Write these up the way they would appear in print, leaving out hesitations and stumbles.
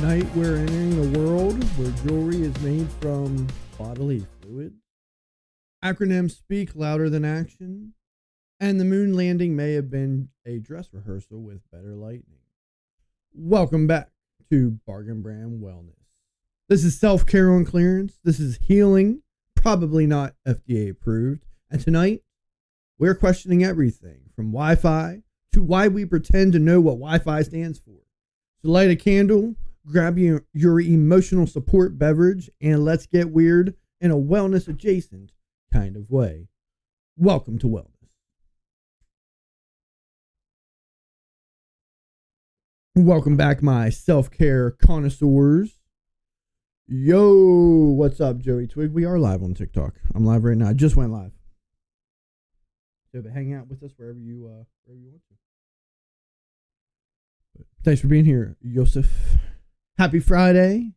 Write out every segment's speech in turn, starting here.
Tonight we're entering a world where jewelry is made from bodily fluids. Acronyms speak louder than action, and the moon landing may have been a dress rehearsal with better lightning. Welcome back to Bargain Brand Wellness. This is self-care on clearance. This is healing, probably not FDA approved. And tonight, we're questioning everything from Wi-Fi to why we pretend to know what Wi-Fi stands for. So light a candle, grab your emotional support beverage, and let's get weird in a wellness adjacent kind of way. Welcome to Wellness. Welcome back, my self-care connoisseurs. Yo, what's up, Joey Twig? We are live on TikTok. I'm live right now. I just went live. So hang out with us wherever you want to. Thanks for being here, Yosef. Happy Friday.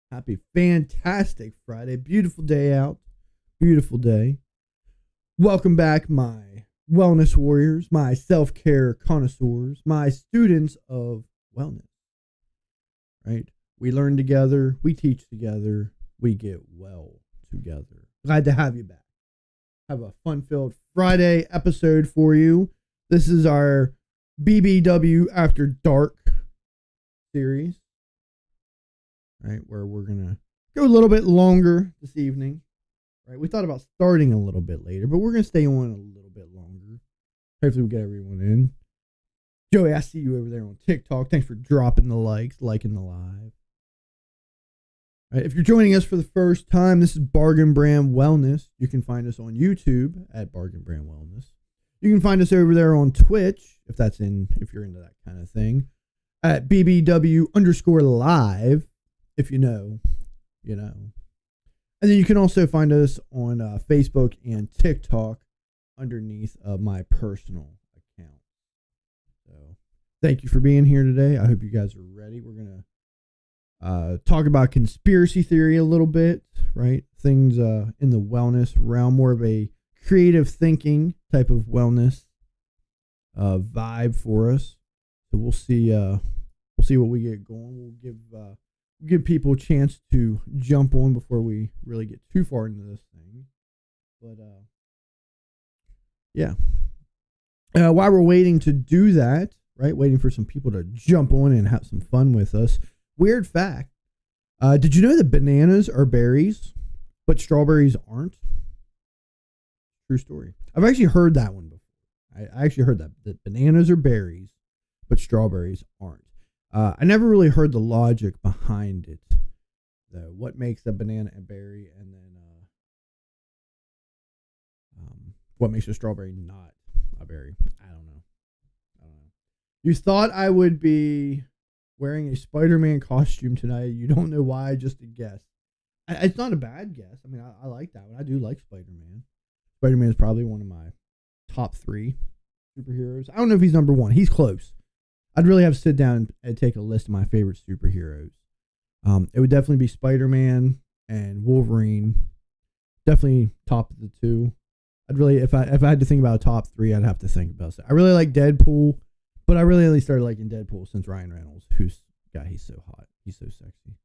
Happy fantastic Friday. Beautiful day out. Beautiful day. Welcome back, my wellness warriors, my self-care connoisseurs, my students of wellness. Right? We learn together. We teach together. We get well together. Glad to have you back. Have a fun-filled Friday episode for you. This is our BBW After Dark series, right, where we're gonna go a little bit longer this evening. Right, we thought about starting a little bit later, but we're gonna stay on a little bit longer. Hopefully we get everyone in. Joey, I see you over there on TikTok. Thanks for dropping the likes, liking the live. Right, if you're joining us for the first time, this is Bargain Brand Wellness. You can find us on YouTube at Bargain Brand Wellness. You can find us over there on Twitch, if you're into that kind of thing, at BBW_live. If you know, you know. And then you can also find us on Facebook and TikTok underneath my personal account. So thank you for being here today. I hope you guys are ready. We're going to talk about conspiracy theory a little bit, right? Things in the wellness realm, more of a creative thinking type of wellness vibe for us. So we'll see what we get going. We'll give people a chance to jump on before we really get too far into this thing. But yeah. While we're waiting to do that, right? Waiting for some people to jump on and have some fun with us. Weird fact. Did you know that bananas are berries, but strawberries aren't? True story. I've actually heard that one before. I actually heard that bananas are berries, but strawberries aren't. I never really heard the logic behind it, though. What makes a banana a berry, and then what makes a strawberry not a berry? I don't know. You thought I would be wearing a Spider-Man costume tonight. You don't know why, just a guess. It's not a bad guess. I mean, I like that one. I do like Spider-Man. Spider-Man is probably one of my top 3 superheroes. I don't know if he's number 1. He's close. I'd really have to sit down and take a list of my favorite superheroes. It would definitely be Spider-Man and Wolverine. Definitely top of the 2. I'd really, if I had to think about a top 3, I'd have to think about it. I really like Deadpool, but I really only started liking Deadpool since Ryan Reynolds, he's so hot. He's so sexy.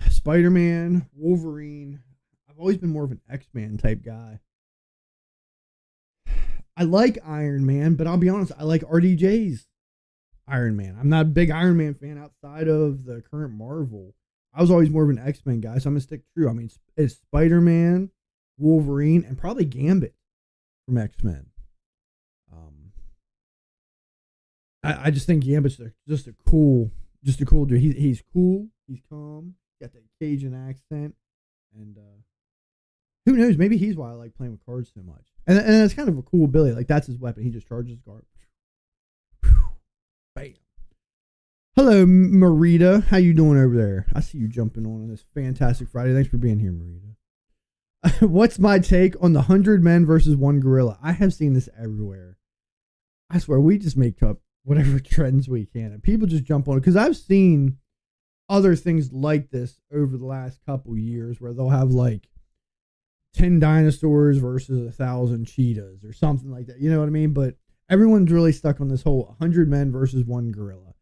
Spider-Man, Wolverine. I've always been more of an X-Man type guy. I like Iron Man, but I'll be honest, I like RDJ's Iron Man. I'm not a big Iron Man fan outside of the current Marvel. I was always more of an X-Men guy, so I'm going to stick true. I mean, it's Spider-Man, Wolverine, and probably Gambit from X-Men. I just think Gambit's just a cool dude. He's cool. He's calm. Got that Cajun accent, and who knows? Maybe he's why I like playing with cards so much. And it's kind of a cool ability. Like, that's his weapon. He just charges guard. Bam. Hello, Marita. How you doing over there? I see you jumping on this fantastic Friday. Thanks for being here, Marita. What's my take on the 100 men versus 1 gorilla? I have seen this everywhere. I swear, we just make up whatever trends we can, and people just jump on it. Because I've seen other things like this over the last couple years where they'll have like 10 dinosaurs versus 1,000 cheetahs or something like that. You know what I mean? But everyone's really stuck on this whole 100 men versus one gorilla.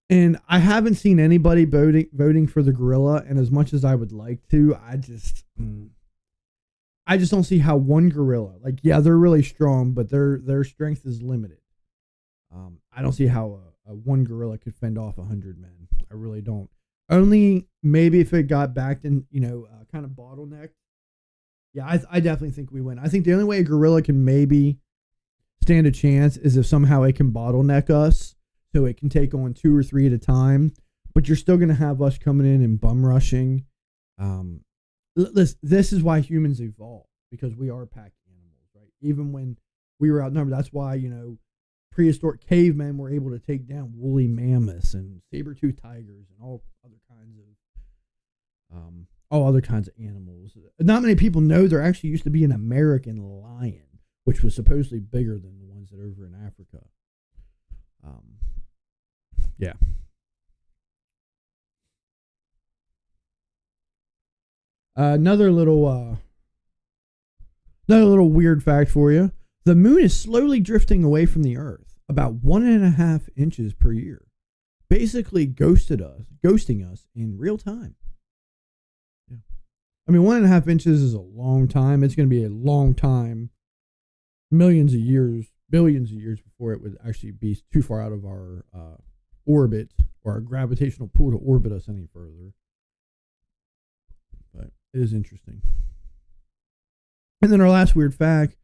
And I haven't seen anybody voting for the gorilla. And as much as I would like to, I just don't see how one gorilla, like, yeah, they're really strong, but their strength is limited. I don't see how a one gorilla could fend off 100 men. I really don't. Only maybe if it got backed and, kind of bottlenecked. Yeah, I definitely think we win. I think the only way a gorilla can maybe stand a chance is if somehow it can bottleneck us, so it can take on 2 or 3 at a time. But you're still going to have us coming in and bum rushing. This is why humans evolved, because we are pack animals, right? Even when we were outnumbered, that's why, prehistoric cavemen were able to take down woolly mammoths and saber-toothed tigers and all other kinds of animals. Not many people know there actually used to be an American lion, which was supposedly bigger than the ones that are over in Africa. Yeah. Another little weird fact for you. The moon is slowly drifting away from the Earth, about 1.5 inches per year. Basically ghosting us in real time. Yeah. I mean, 1.5 inches is a long time. It's going to be a long time, millions of years, billions of years before it would actually be too far out of our orbit or our gravitational pull to orbit us any further. But it is interesting. And then our last weird fact,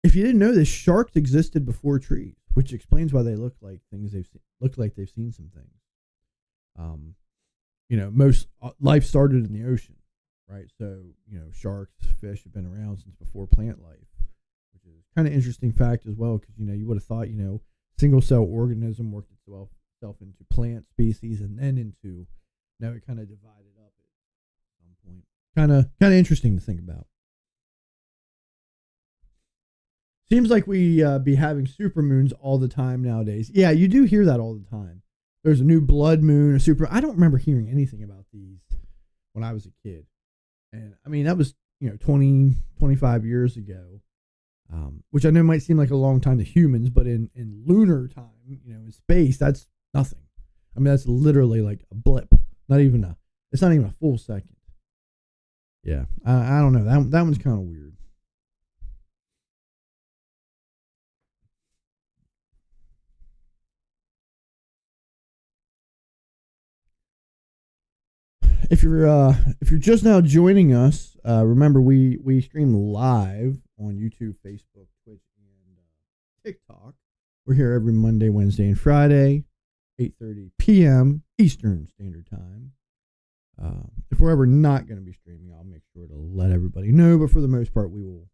if you didn't know this, sharks existed before trees, which explains why they look like things they've seen some things. Most life started in the ocean, right? So, sharks, fish have been around since before plant life, which is kind of interesting fact as well, because, you would have thought, single cell organism worked itself into plant species and then into, now it kind of divided up at some point. Kind of interesting to think about. Seems like we be having supermoons all the time nowadays. Yeah, you do hear that all the time. There's a new blood moon, a super. I don't remember hearing anything about these when I was a kid. And I mean, that was, 20, 25 years ago, which I know might seem like a long time to humans, but in lunar time, in space, that's nothing. I mean, that's literally like a blip. It's not even a full second. Yeah, I don't know. That one's kind of weird. If you're just now joining us, remember we stream live on YouTube, Facebook, Twitch, and TikTok. We're here every Monday, Wednesday, and Friday, 8:30 p.m. Eastern Standard Time. If we're ever not going to be streaming, I'll make sure to let everybody know. But for the most part, we'll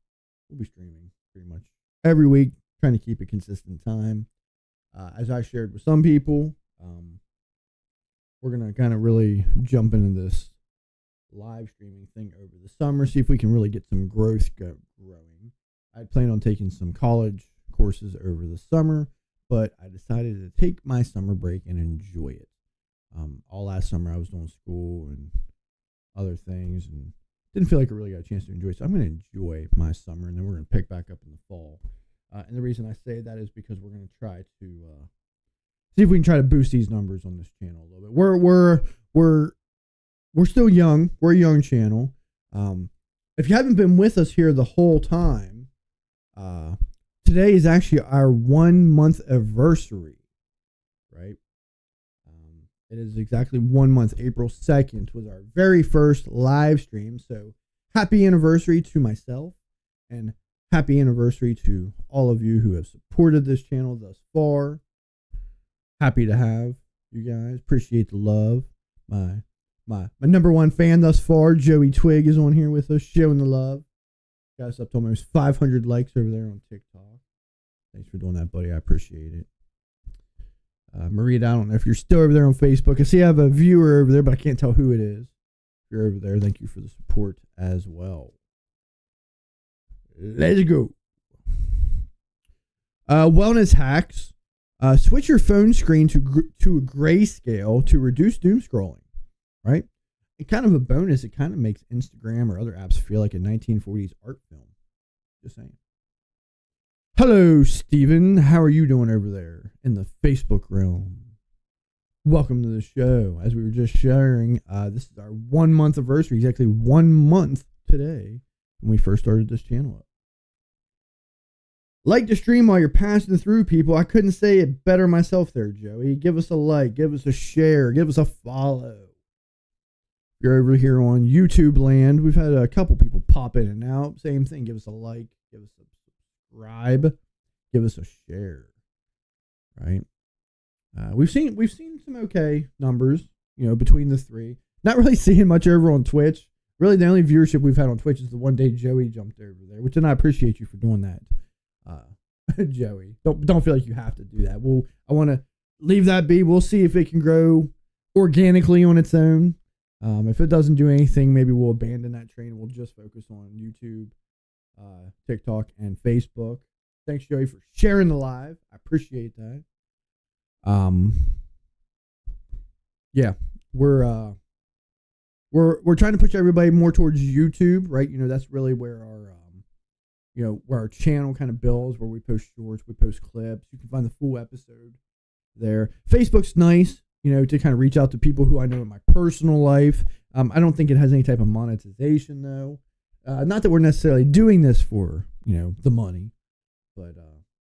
be streaming pretty much every week, trying to keep a consistent time. As I shared with some people, we're going to kind of really jump into this live streaming thing over the summer, see if we can really get some growth growing. I plan on taking some college courses over the summer, but I decided to take my summer break and enjoy it. All last summer I was doing school and other things and didn't feel like I really got a chance to enjoy it. So I'm going to enjoy my summer, and then we're going to pick back up in the fall. And the reason I say that is because we're going to try to see if we can try to boost these numbers on this channel a little bit. We're still young. We're a young channel. If you haven't been with us here the whole time, today is actually our 1 month anniversary, right? It is exactly 1 month. April 2nd was our very first live stream. So happy anniversary to myself, and happy anniversary to all of you who have supported this channel thus far. Happy to have you guys. Appreciate the love. My number one fan thus far, Joey Twig, is on here with us, showing the love. Got us up to almost 500 likes over there on TikTok. Thanks for doing that, buddy. I appreciate it. Maria, I don't know if you're still over there on Facebook. I see I have a viewer over there, but I can't tell who it is. If you're over there, thank you for the support as well. Let's go. Wellness hacks. Switch your phone screen to a grayscale to reduce doom scrolling, right? And kind of a bonus, it kind of makes Instagram or other apps feel like a 1940s art film. Just saying. Hello, Steven. How are you doing over there in the Facebook realm? Welcome to the show. As we were just sharing, this is our 1 month anniversary, exactly 1 month today when we first started this channel up. Like to stream while you're passing through, people. I couldn't say it better myself there, Joey. Give us a like, give us a share, give us a follow. If you're over here on YouTube land, we've had a couple people pop in and out. Same thing. Give us a like, give us a subscribe, give us a share. Right? We've seen some okay numbers, between the three. Not really seeing much over on Twitch. Really, the only viewership we've had on Twitch is the one day Joey jumped over there, which then I appreciate you for doing that, Joey. Don't feel like you have to do that. I want to leave that be. We'll see if it can grow organically on its own. If it doesn't do anything, maybe we'll abandon that train and we'll just focus on YouTube, TikTok, and Facebook. Thanks, Joey, for sharing the live. I appreciate that. Yeah, we're trying to push everybody more towards YouTube, right? That's really where our channel kind of builds, where we post shorts, we post clips. You can find the full episode there. Facebook's nice, to kind of reach out to people who I know in my personal life. I don't think it has any type of monetization though. Not that we're necessarily doing this for, the money, but,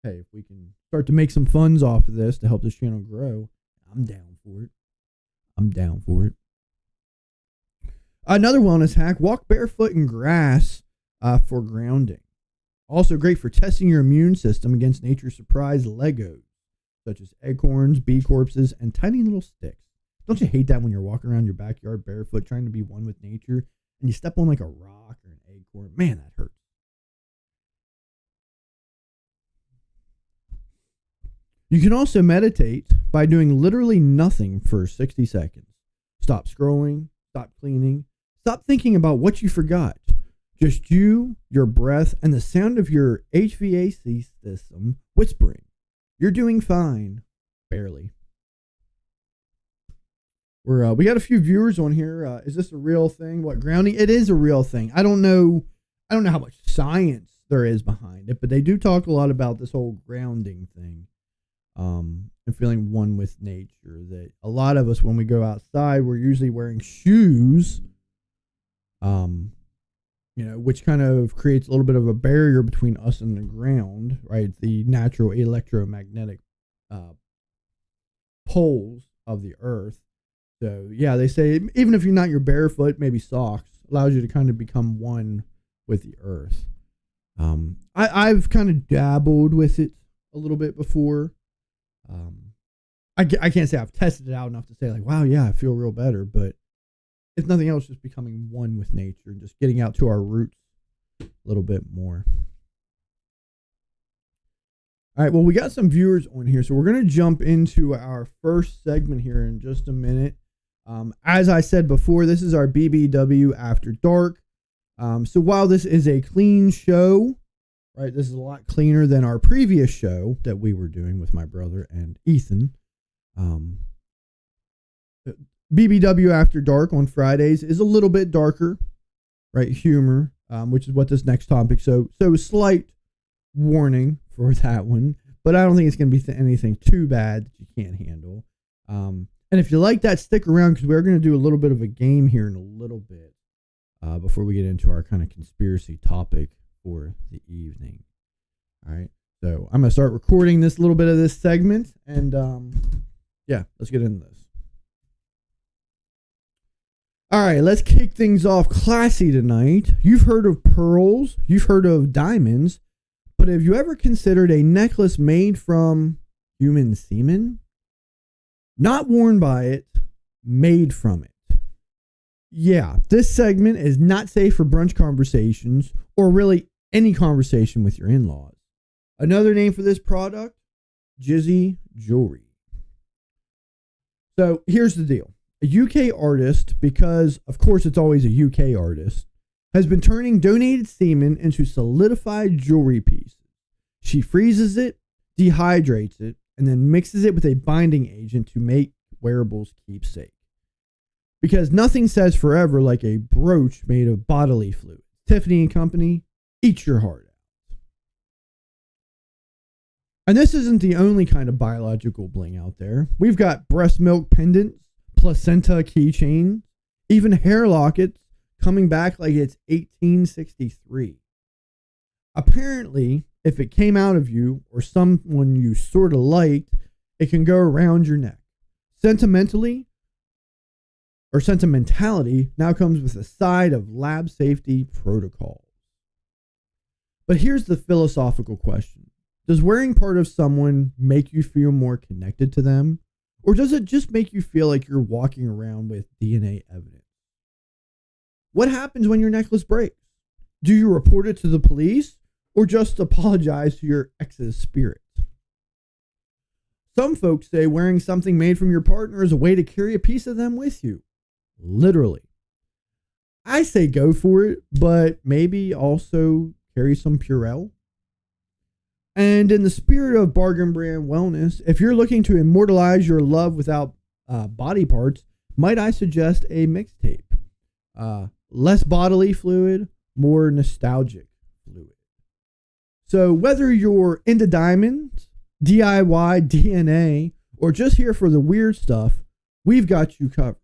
hey, if we can start to make some funds off of this to help this channel grow, I'm down for it. Another wellness hack: walk barefoot in grass for grounding. Also great for testing your immune system against nature's surprise Legos, such as acorns, bee corpses, and tiny little sticks. Don't you hate that when you're walking around your backyard barefoot trying to be one with nature and you step on like a rock or an acorn? Man, that hurts. You can also meditate by doing literally nothing for 60 seconds. Stop scrolling, stop cleaning, stop thinking about what you forgot. Just you, your breath, and the sound of your HVAC system whispering. You're doing fine. Barely. We got a few viewers on here. Is this a real thing? What, grounding? It is a real thing. I don't know how much science there is behind it, but they do talk a lot about this whole grounding thing. And feeling one with nature. That a lot of us, when we go outside, we're usually wearing shoes, which kind of creates a little bit of a barrier between us and the ground, right? The natural electromagnetic poles of the earth. So yeah, they say even if you're not your barefoot, maybe socks, allows you to kind of become one with the earth. I've kind of dabbled with it a little bit before. I can't say I've tested it out enough to say like, wow, yeah, I feel real better, but if nothing else, just becoming one with nature and just getting out to our roots a little bit more. All right, well, we got some viewers on here, so we're going to jump into our first segment here in just a minute. As I said before, this is our BBW After Dark. So while this is a clean show, right, this is a lot cleaner than our previous show that we were doing with my brother and Ethan. BBW After Dark on Fridays is a little bit darker, right? Humor, which is what this next topic. So slight warning for that one, but I don't think it's going to be anything too bad that you can't handle. And if you like that, stick around because we're going to do a little bit of a game here in a little bit before we get into our kind of conspiracy topic for the evening. All right. So I'm going to start recording this little bit of this segment and yeah, let's get into this. All right, let's kick things off classy tonight. You've heard of pearls, you've heard of diamonds, but have you ever considered a necklace made from human semen? Not worn by it, made from it. Yeah, this segment is not safe for brunch conversations or really any conversation with your in-laws. Another name for this product, Jizzy Jewelry. So here's the deal. A UK artist, because of course it's always a UK artist, has been turning donated semen into solidified jewelry pieces. She freezes it, dehydrates it, and then mixes it with a binding agent to make wearables keepsake. Because nothing says forever like a brooch made of bodily fluid. Tiffany and Company, eat your heart out. And this isn't the only kind of biological bling out there. We've got breast milk pendants, placenta keychains, even hair lockets coming back like it's 1863. Apparently, if it came out of you or someone you sort of liked, it can go around your neck. Sentimentality now comes with a side of lab safety protocols. But here's the philosophical question. Does wearing part of someone make you feel more connected to them? Or does it just make you feel like you're walking around with DNA evidence? What happens when your necklace breaks? Do you report it to the police or just apologize to your ex's spirit? Some folks say wearing something made from your partner is a way to carry a piece of them with you. Literally. I say go for it, but maybe also carry some Purell. And in the spirit of bargain brand wellness, if you're looking to immortalize your love without body parts, might I suggest a mixtape? Less bodily fluid, more nostalgic fluid. So whether you're into diamonds, DIY, DNA, or just here for the weird stuff, we've got you covered.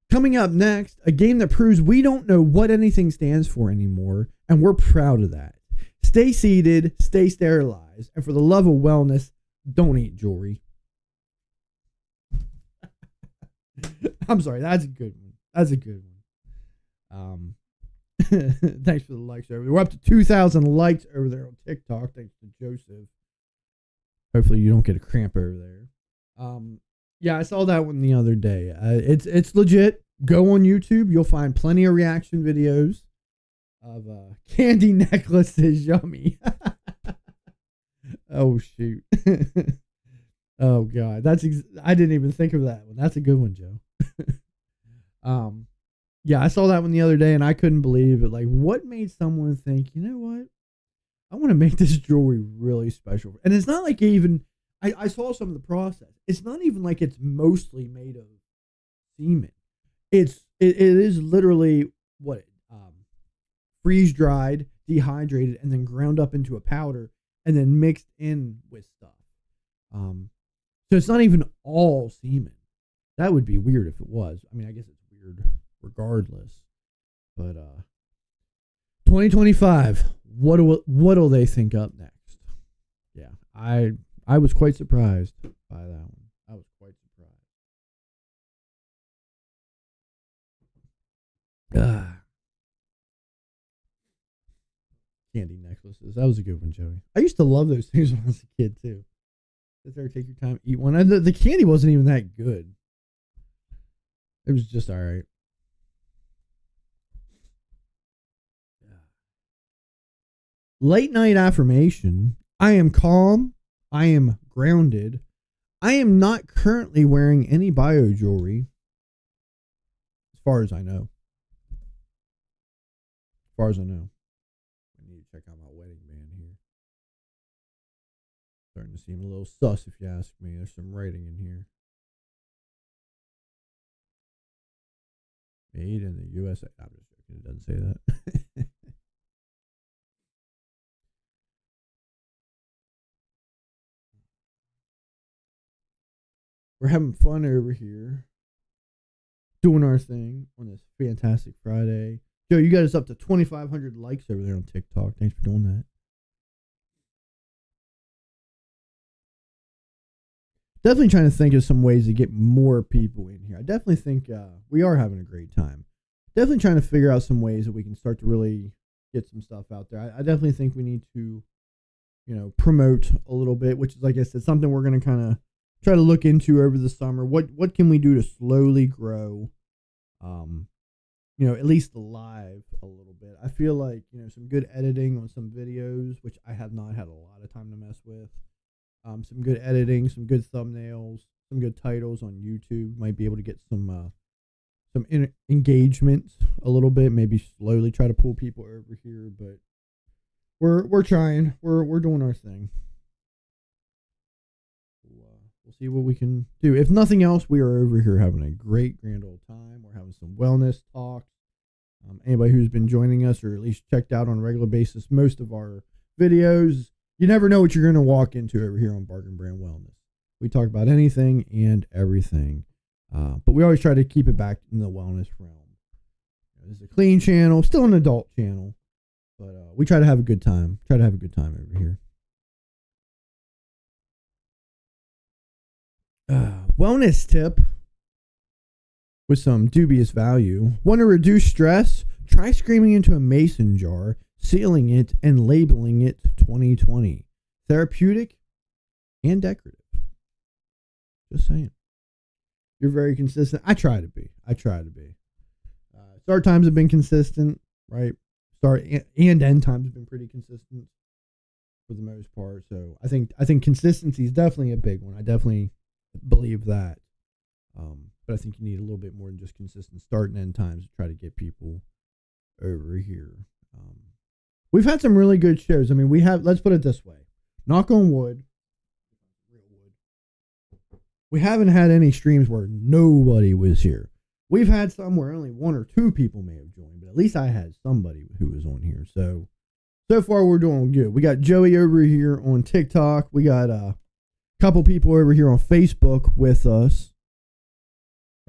Coming up next, a game that proves we don't know what anything stands for anymore, and we're proud of that. Stay seated, stay sterilized, and for the love of wellness, don't eat jewelry. I'm sorry, that's a good one. That's a good one. Thanks for the likes over there. We're up to 2,000 likes over there on TikTok. Thanks to Joseph. Hopefully you don't get a cramp over there. Yeah, I saw that one the other day. It's legit. Go on YouTube. You'll find plenty of reaction videos of candy necklaces. Yummy. Oh, shoot. Oh, God. I didn't even think of that one. That's a good one, Joe. Yeah, I saw that one the other day, and I couldn't believe it. Like, what made someone think, you know what? I want to make this jewelry really special. And it's not like even... I saw some of the process. It's not even like it's mostly made of semen. It is literally freeze dried, dehydrated, and then ground up into a powder, and then mixed in with stuff. So it's not even all semen. That would be weird if it was. I mean, I guess it's weird regardless. But 2025. What'll they think up next? Yeah, I was quite surprised by that one. I was quite surprised. Candy necklaces. That was a good one, Joey. I used to love those things when I was a kid, too. Sit there, take your time, eat one. And the candy wasn't even that good. It was just all right. Late night affirmation. I am calm. I am grounded. I am not currently wearing any bio jewelry. As far as I know. I need to check out my wedding band here. Starting to seem a little sus if you ask me. There's some writing in here. Made in the USA. I'm just joking. It doesn't say that. We're having fun over here. Doing our thing on this fantastic Friday. Joe, you got us up to 2,500 likes over there on TikTok. Thanks for doing that. Definitely trying to think of some ways to get more people in here. I definitely think we are having a great time. Definitely trying to figure out some ways that we can start to really get some stuff out there. I definitely think we need to, promote a little bit, which is, like I said, something we're going to kind of try to look into over the summer. What can we do to slowly grow, at least live a little bit. I feel like, some good editing on some videos, which I have not had a lot of time to mess with. Some good editing, some good thumbnails, some good titles on YouTube. Might be able to get some engagement a little bit. Maybe slowly try to pull people over here, but we're trying. We're doing our thing. We'll see what we can do. If nothing else, we are over here having a great grand old time. We're having some wellness talks. Anybody who's been joining us or at least checked out on a regular basis most of our videos, you never know what you're going to walk into over here on Bargain Brand Wellness. We talk about anything and everything, but we always try to keep it back in the wellness realm. This is a clean channel, still an adult channel, but we try to have a good time. Try to have a good time over here. Wellness tip with some dubious value. Want to reduce stress? Try screaming into a mason jar, sealing it, and labeling it 2020. Therapeutic and decorative. Just saying. You're very consistent. I try to be. Start times have been consistent, right? Start and end times have been pretty consistent for the most part. So I think consistency is definitely a big one. I definitely believe that. But I think you need a little bit more than just consistent start and end times to try to get people over here. We've had some really good shows. I mean, let's put it this way. Knock on wood. Real wood. We haven't had any streams where nobody was here. We've had some where only one or two people may have joined, but at least I had somebody who was on here. So far we're doing good. We got Joey over here on TikTok. We got a couple people over here on Facebook with us.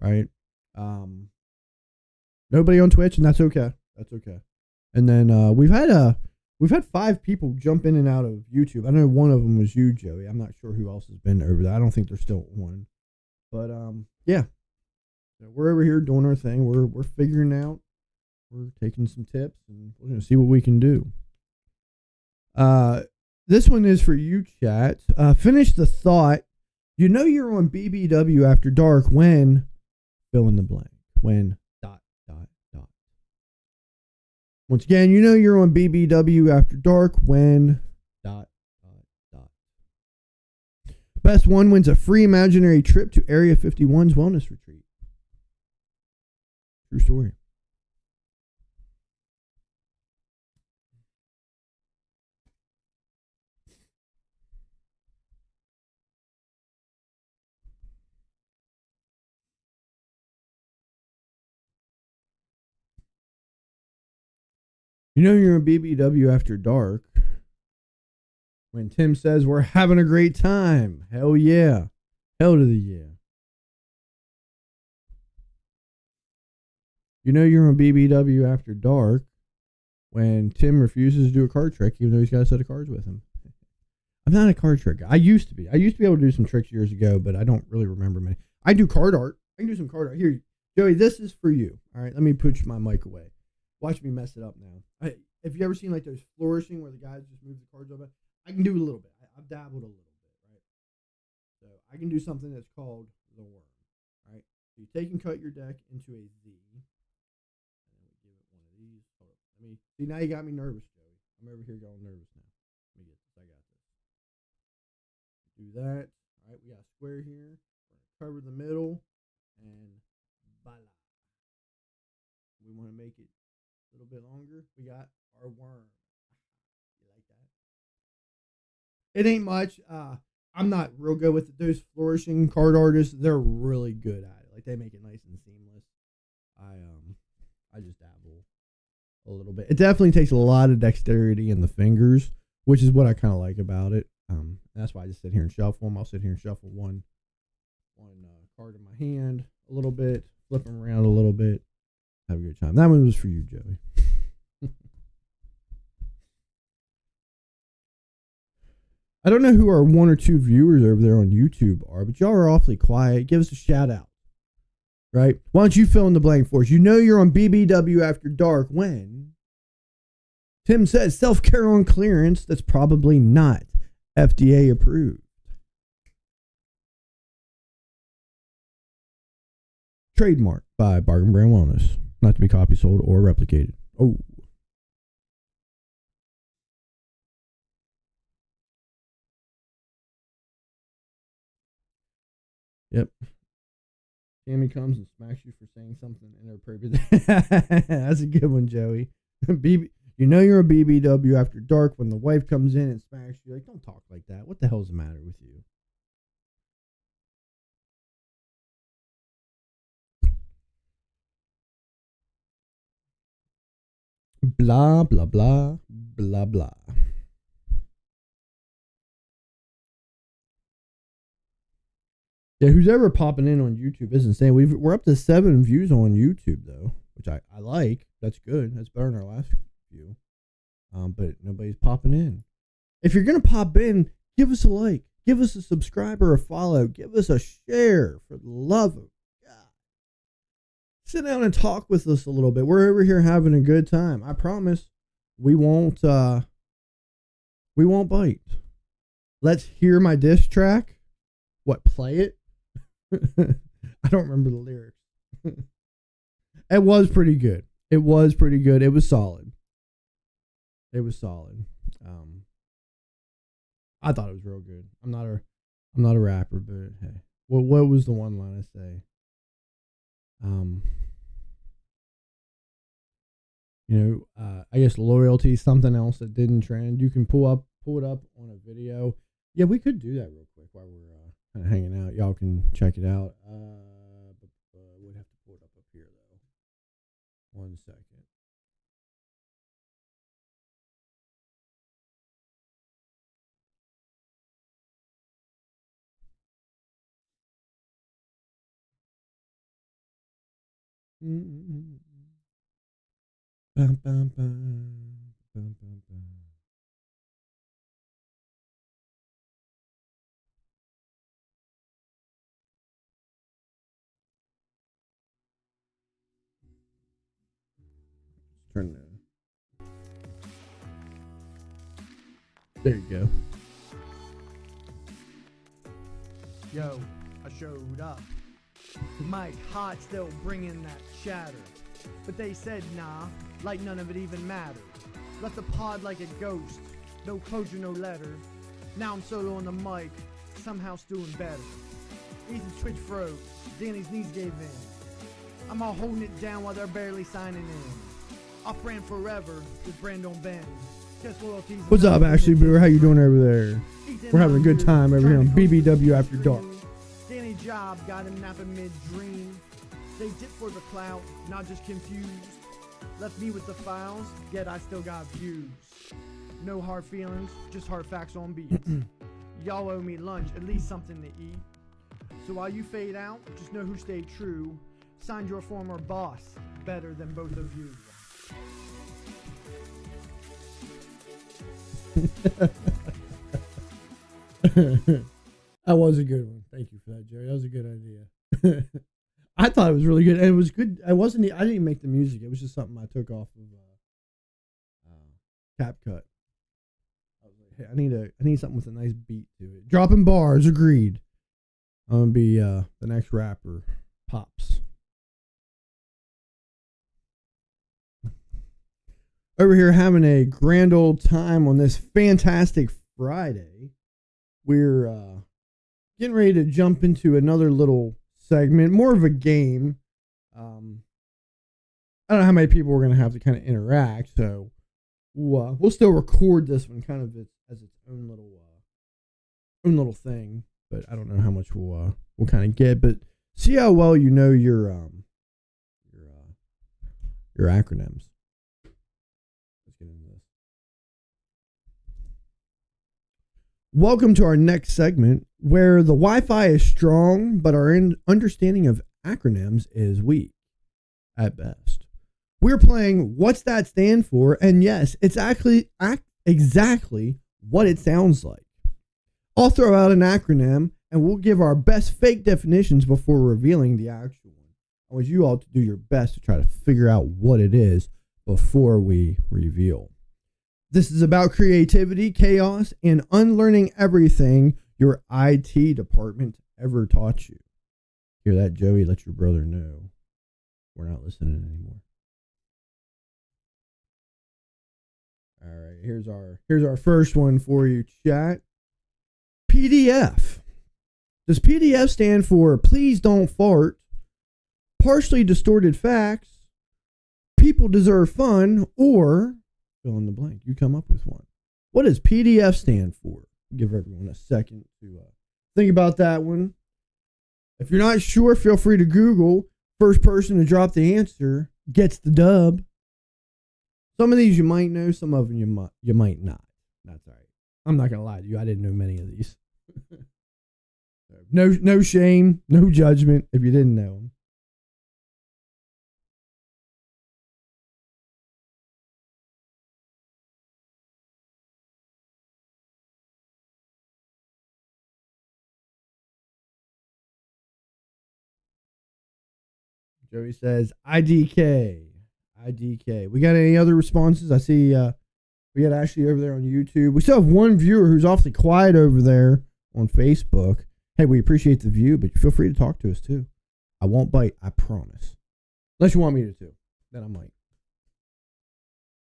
Right. Nobody on Twitch, and that's okay. And then we've had 5 people jump in and out of YouTube. I know one of them was you, Joey. I'm not sure who else has been over there. I don't think they're still on. But yeah. So we're over here doing our thing. We're figuring out. We're taking some tips, and we're gonna see what we can do. This one is for you, chat. Finish the thought. You know you're on BBW After Dark when fill in the blank. When ... Once again, you know you're on BBW After Dark when ... Best one wins a free imaginary trip to Area 51's wellness retreat. True story. You know you're on BBW After Dark when Tim says we're having a great time. Hell yeah. Hell to the yeah. You know you're on BBW After Dark when Tim refuses to do a card trick even though he's got a set of cards with him. I'm not a card trick guy. I used to be able to do some tricks years ago, but I don't really remember many. I do card art. I can do some card art. Here, Joey, this is for you. All right, let me put my mic away. Watch me mess it up now. If you ever seen like those flourishing where the guys just move the cards over, I can do a little bit. I've dabbled a little bit, right? So I can do something that's called the worm, right? So you take and cut your deck into a Z. And then we give it one of these. Hold up. Let me see. Now you got me nervous, Joey. I'm over here going nervous now. Let me get this. I got this. Do that. All right, we got a square here. We're gonna cover the middle, and voila. We want to make it a little bit longer. We got our worm. You like that? It ain't much. I'm not real good with it. Those flourishing card artists, they're really good at it. Like they make it nice and seamless. I just dabble a little bit. It definitely takes a lot of dexterity in the fingers, which is what I kind of like about it. That's why I just sit here and shuffle them. I'll sit here and shuffle one card in my hand a little bit, flip them around a little bit, have a good time. That one was for you, Joey. I don't know who our 1 or 2 viewers over there on YouTube are, but y'all are awfully quiet. Give us a shout out, right? Why don't you fill in the blank for us? You know you're on BBW After Dark when Tim says self-care on clearance that's probably not FDA approved. Trademarked by Bargain Brand Wellness, not to be copied, sold, or replicated. Oh. Yep. Tammy comes and smacks you for saying something inappropriate. That's a good one, Joey. You know you're a BBW After Dark when the wife comes in and smacks you. Like, don't talk like that. What the hell's the matter with you? Blah, blah, blah, blah, blah. Yeah, who's ever popping in on YouTube is insane. We're up to 7 views on YouTube, though, which I like. That's good. That's better than our last view. But nobody's popping in. If you're going to pop in, give us a like. Give us a subscribe or a follow. Give us a share, for the love of God. Sit down and talk with us a little bit. We're over here having a good time. I promise we won't bite. Let's hear my diss track. What, play it? I don't remember the lyrics. It was pretty good. It was solid. I thought it was real good. I'm not a rapper, but hey. What was the one line I say? I guess loyalty is something else that didn't trend. You can pull it up on a video. Yeah, we could do that real quick while we're kind of hanging out. Y'all can check it out. We'd have to pull it up here though. 1 second. Bum, bum, bum, bum, bum, bum. Turn that. There you go. Yo, I showed up. Mike Hot still bringing that chatter. But they said nah, like none of it even mattered. Left the pod like a ghost. No closure, no letter. Now I'm solo on the mic, somehow still doing better. Ethan's twitch froze, Danny's knees gave in. I'm all holding it down while they're barely signing in. Off brand forever, with brand on bend. What's up, Ashley Brewer? How you doing over there? We're having a good time over here on BBW After Dark. Danny Job got him napping mid-dream. They dip for the clout, not just confused. Left me with the files, yet I still got views. No hard feelings, just hard facts on beats. Y'all owe me lunch, at least something to eat. So while you fade out, just know who stayed true. Signed your former boss, better than both of you. That was a good one. Thank you for that, Jerry. That was a good idea. I thought it was really good, and it was good. I didn't even make the music. It was just something I took off of CapCut. I was like, hey, I need something with a nice beat to it. Dropping bars, agreed. I'm gonna be the next rapper, Pops. Over here having a grand old time on this fantastic Friday. We're getting ready to jump into another little segment, more of a game. I don't know how many people we're going to have to kind of interact, so we'll still record this one kind of as its own little thing, but I don't know how much we'll kind of get, but see how well you know your acronyms. Get into this. Welcome to our next segment, where the Wi-Fi is strong, but our understanding of acronyms is weak at best. We're playing What's That Stand For? And yes, it's actually exactly what it sounds like. I'll throw out an acronym, and we'll give our best fake definitions before revealing the actual one. I want you all to do your best to try to figure out what it is before we reveal. This is about creativity, chaos, and unlearning everything your IT department ever taught you. Hear that, Joey? Let your brother know we're not listening anymore. All right, here's our first one for you, chat. PDF. Does PDF stand for please don't fart, partially distorted facts, people deserve fun, or fill in the blank? You come up with one. What does PDF stand for? Give everyone a second to think about that one. If you're not sure, feel free to Google. First person to drop the answer gets the dub. Some of these you might know, some of them you might not. That's all right. I'm not gonna lie to you. I didn't know many of these. No shame, no judgment if you didn't know them. Joey says IDK. IDK. We got any other responses? I see we got Ashley over there on YouTube. We still have one viewer who's awfully quiet over there on Facebook. Hey, we appreciate the view, but feel free to talk to us too. I won't bite, I promise. Unless you want me to, then I might.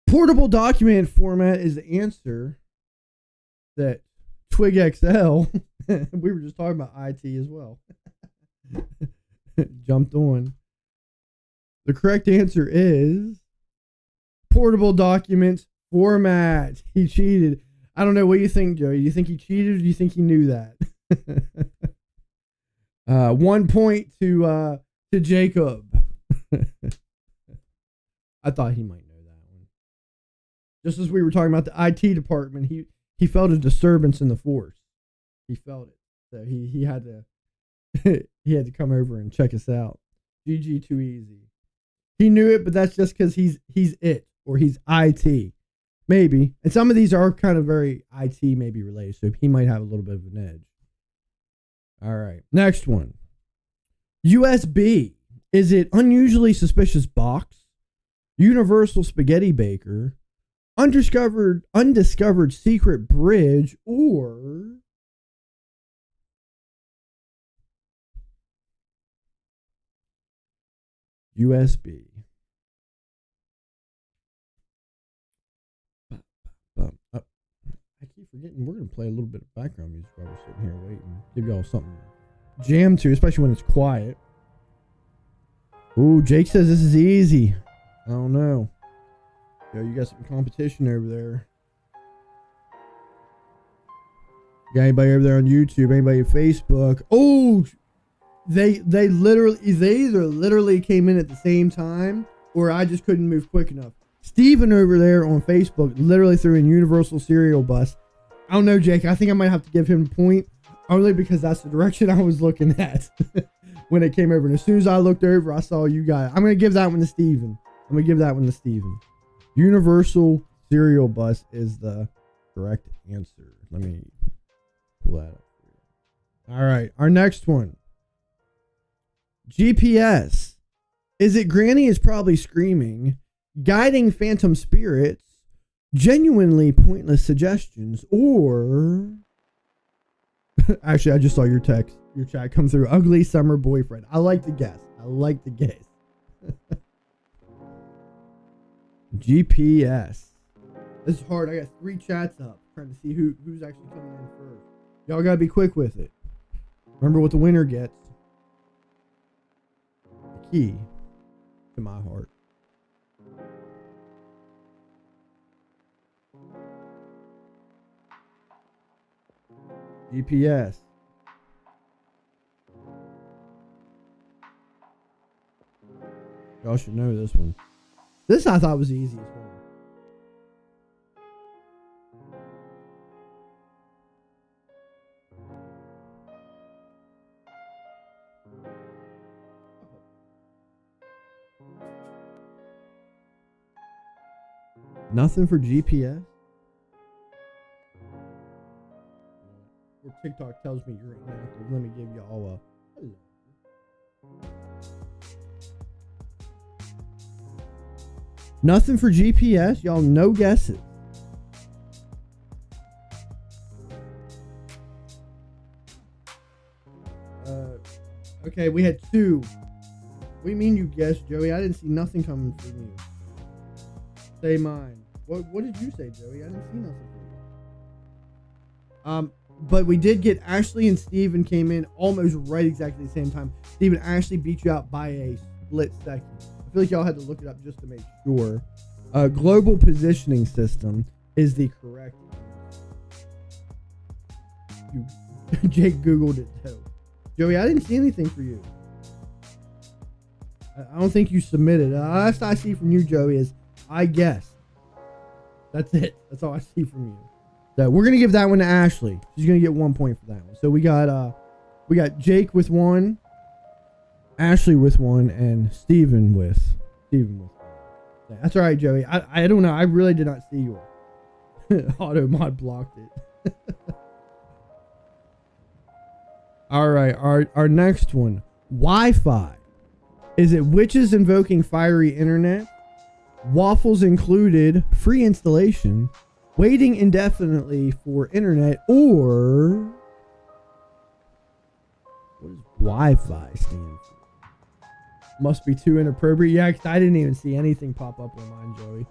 Portable document format is the answer that Twig XL, we were just talking about IT as well, jumped on. The correct answer is portable documents format. He cheated. I don't know. What do you think, Joey? Do you think he cheated or do you think he knew that? 1 point to Jacob. I thought he might know that one. Just as we were talking about the IT department, he felt a disturbance in the force. He felt it. So he had to he had to come over and check us out. GG too easy. He knew it, but that's just because he's it, or he's IT. Maybe. And some of these are kind of very IT maybe related, so he might have a little bit of an edge. All right. Next one. USB. Is it unusually suspicious box? Universal spaghetti baker? Undiscovered secret bridge? Or USB. I keep forgetting we're going to play a little bit of background music while we're sitting here waiting. Give y'all something to jam to, especially when it's quiet. Ooh, Jake says this is easy. I don't know. Yo, you got some competition over there. Got anybody over there on YouTube? Anybody on Facebook? Oh, they either literally came in at the same time, or I just couldn't move quick enough. Steven over there on Facebook literally threw in Universal Cereal Bus. I don't know, Jake. I think I might have to give him a point, only because that's the direction I was looking at when it came over. And as soon as I looked over, I saw you guys. I'm going to give that one to Steven. Universal Cereal Bus is the correct answer. Let me pull that up for you. All right. Our next one. GPS. Is it Granny is probably screaming, guiding phantom spirits, genuinely pointless suggestions, or actually I just saw your chat come through, ugly summer boyfriend. I like to guess. GPS. This is hard. I got 3 chats up trying to see who's actually coming in first. Y'all gotta be quick with it. Remember what the winner gets. The key to my heart. GPS. Y'all should know this one. This I thought was the easiest one. Nothing for GPS? Or TikTok tells me you're inactive. Let me give y'all a hello. Nothing for GPS? Y'all no guesses. Okay, we had 2. What do you mean you guessed, Joey? I didn't see nothing coming from you. Say mine. What did you say, Joey? I didn't see nothing from you. But we did get Ashley and Steven came in almost right exactly the same time. Steven actually beat you out by a split second. I feel like y'all had to look it up just to make sure. Global positioning system is the correct answer. Jake Googled it too. Joey, I didn't see anything for you. I don't think you submitted. Last I see from you, Joey, is I guess. That's it. That's all I see from you. So we're gonna give that one to Ashley. She's gonna get 1 point for that one. So we got Jake with 1, Ashley with 1, and Steven with 1. That's all right, Joey. I don't know. I really did not see your auto mod blocked it. All right, our next one. Wi-Fi. Is it witches invoking fiery internet? Waffles included, free installation, waiting indefinitely for internet, or what does Wi-Fi stand for? Must be too inappropriate. Yeah, 'cause I didn't even see anything pop up on mine, Joey.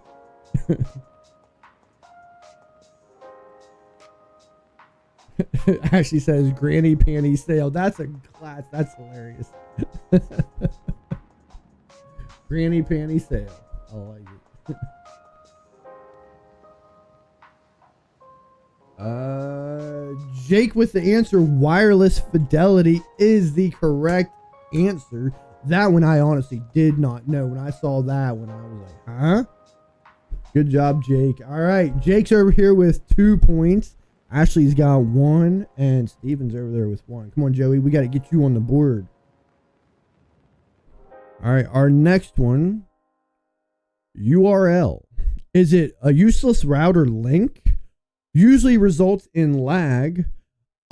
Ashley says granny panty sale. That's a class. That's hilarious. Granny panty sale. I like it. Jake with the answer. Wireless fidelity is the correct answer. That one I honestly did not know. When I saw that one, I was like, huh? Good job, Jake. All right. Jake's over here with 2 points. Ashley's got 1, and Steven's over there with 1. Come on, Joey. We got to get you on the board. All right. Our next one. URL. Is it a useless router link? Usually results in lag.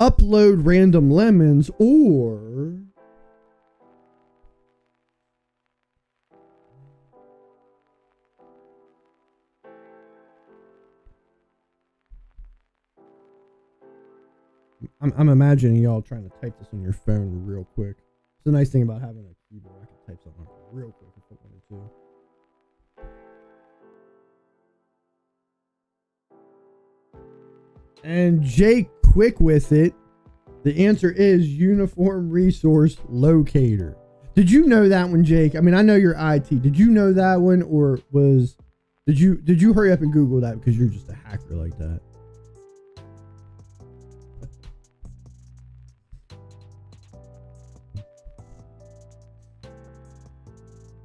Upload random lemons, or I'm imagining y'all trying to type this on your phone real quick. It's the nice thing about having a keyboard. I can type something real quick if I wanted to. And Jake, quick with it. The answer is Uniform Resource Locator. Did you know that one, Jake? I mean, I know you're IT. Did you know that one, or did you hurry up and Google that because you're just a hacker like that?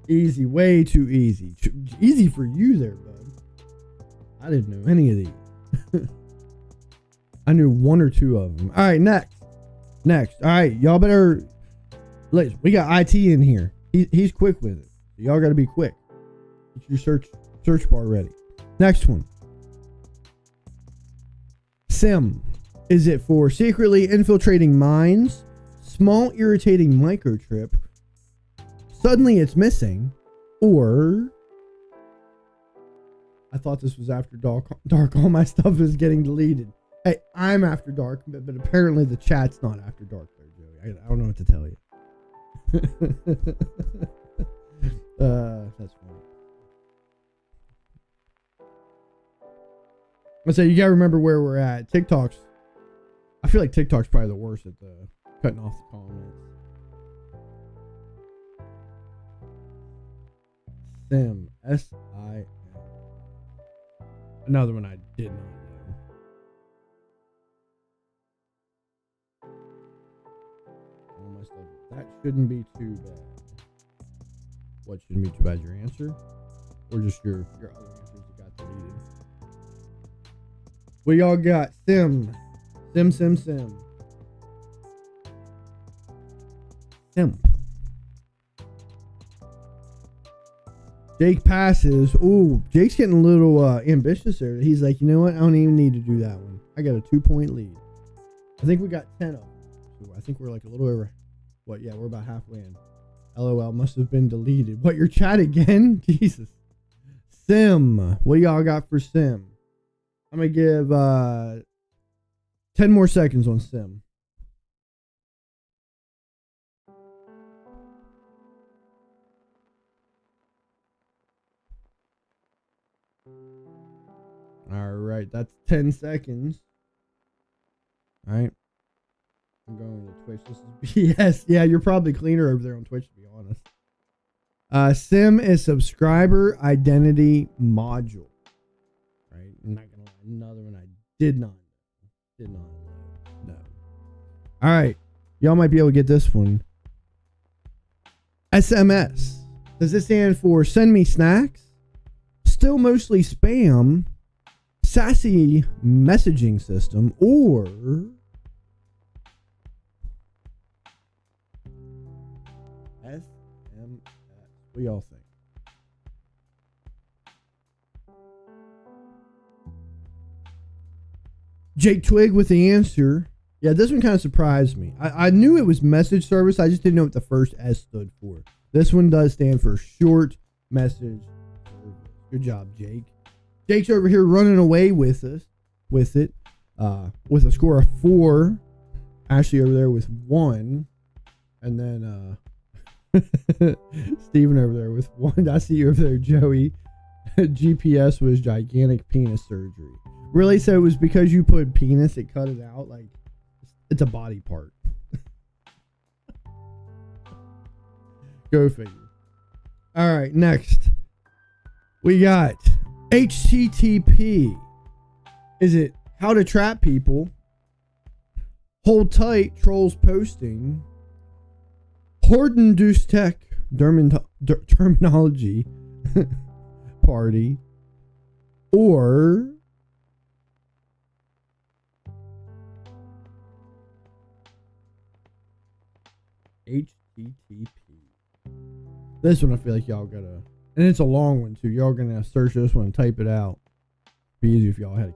Easy, way too easy. Easy for you there, bud. I didn't know any of these. I knew 1 or 2 of them. All right, next. All right, y'all better. Listen, we got IT in here. He's quick with it. Y'all got to be quick. Get your search bar ready. Next one. SIM. Is it for secretly infiltrating mines? Small irritating microchip? Suddenly it's missing, or I thought this was After Dark. All my stuff is getting deleted. Hey, I'm After Dark, but apparently the chat's not After Dark there, Joey. I don't know what to tell you. That's funny. I say you gotta remember where we're at. I feel like TikTok's probably the worst at the cutting off the comments. SIM. SIM. Another one I did not know. All my stuff. That shouldn't be too bad. What shouldn't be too bad? Your answer? Or just your other answers that got deleted? What y'all got? SIM. SIM. Simp. Jake passes. Ooh, Jake's getting a little ambitious there. He's like, you know what? I don't even need to do that one. I got a 2-point lead. I think we got 10 of them. So I think we're like a little over. What? Yeah, we're about halfway in. LOL must have been deleted. What, your chat again? Jesus. Sim. What y'all got for Sim? I'm going to give 10 more seconds on Sim. All right, that's 10 seconds. All right. I'm going to Twitch. This is BS. Yeah, you're probably cleaner over there on Twitch, to be honest. SIM is subscriber identity module. Right? I'm not going to lie. Another one I did not know. All right. Y'all might be able to get this one. SMS. Does this stand for send me snacks? Still mostly spam. sassy messaging system, or SMS. What do y'all think? Jake Twig with the answer. Yeah, this one kind of surprised me. I knew it was message service. I just didn't know what the first S stood for. This one does stand for short message service. Good job, Jake. Jake's over here running away with it, with a score of 4. Ashley over there with 1. And then Steven over there with 1. I see you over there, Joey. GPS was gigantic penis surgery. Really? So it was because you put penis, it cut it out? Like, it's a body part. Go figure. All right, next. We got HTTP. Is it how to trap people? Hold tight, trolls posting. Horde-induced tech terminology party. Or HTTP. This one I feel like y'all gotta, and it's a long one too. Y'all gonna search this one and type it out. Be easy if y'all had a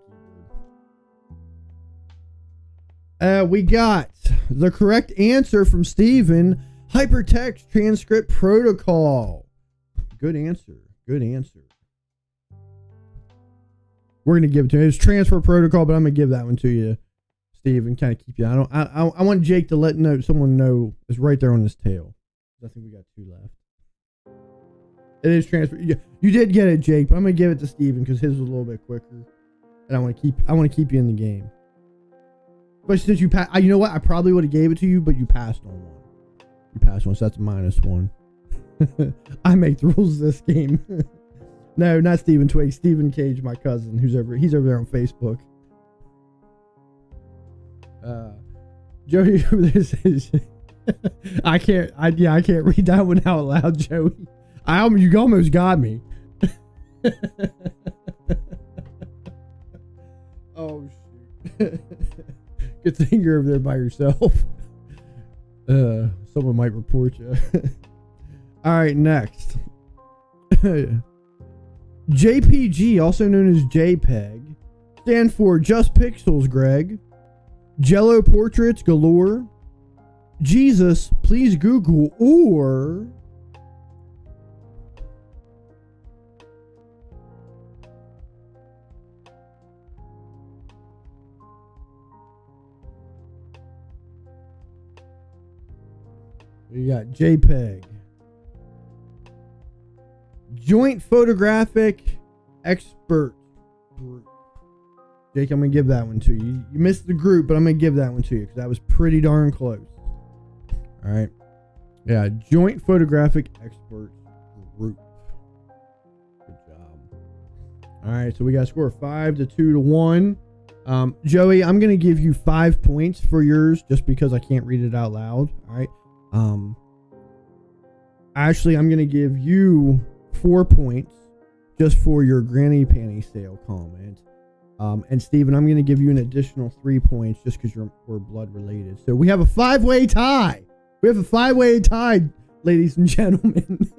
keyboard. We got the correct answer from Steven. Hypertext transcript protocol. Good answer. Good answer. We're gonna give it to you. It's transfer protocol, but I'm gonna give that one to you, Steve, and kind of keep you. I want Jake to let someone know it's right there on his tail. I think we got 2 left. It is transfer. You did get it, Jake, but I'm gonna give it to Steven because his was a little bit quicker, and I want to keep you in the game. But since you passed, you know what? I probably would have gave it to you, but you passed on one. You passed one, so that's -1. I make the rules of this game. No, not Stephen Twig. Stephen Cage, my cousin, he's over there on Facebook. Joey over there says, I can't read that one out loud, Joey. You almost got me. Oh shoot. Good thing you're over there by yourself. Someone might report you. All right, next. JPG, also known as JPEG, stand for Just Pixels, Greg. Jello portraits galore. Jesus, please Google, or we got JPEG. Joint Photographic Expert Group. Jake, I'm going to give that one to you. You missed the group, but I'm going to give that one to you because that was pretty darn close. All right. Yeah, Joint Photographic Expert Group. Good job. All right, so we got a score of 5-2-1. Joey, I'm going to give you 5 points for yours just because I can't read it out loud. All right. Ashley, I'm going to give you 4 points just for your granny panty sale comment. And Steven, I'm going to give you an additional 3 points just because we're blood related. So we have a 5-way tie. We have a 5-way tie, ladies and gentlemen.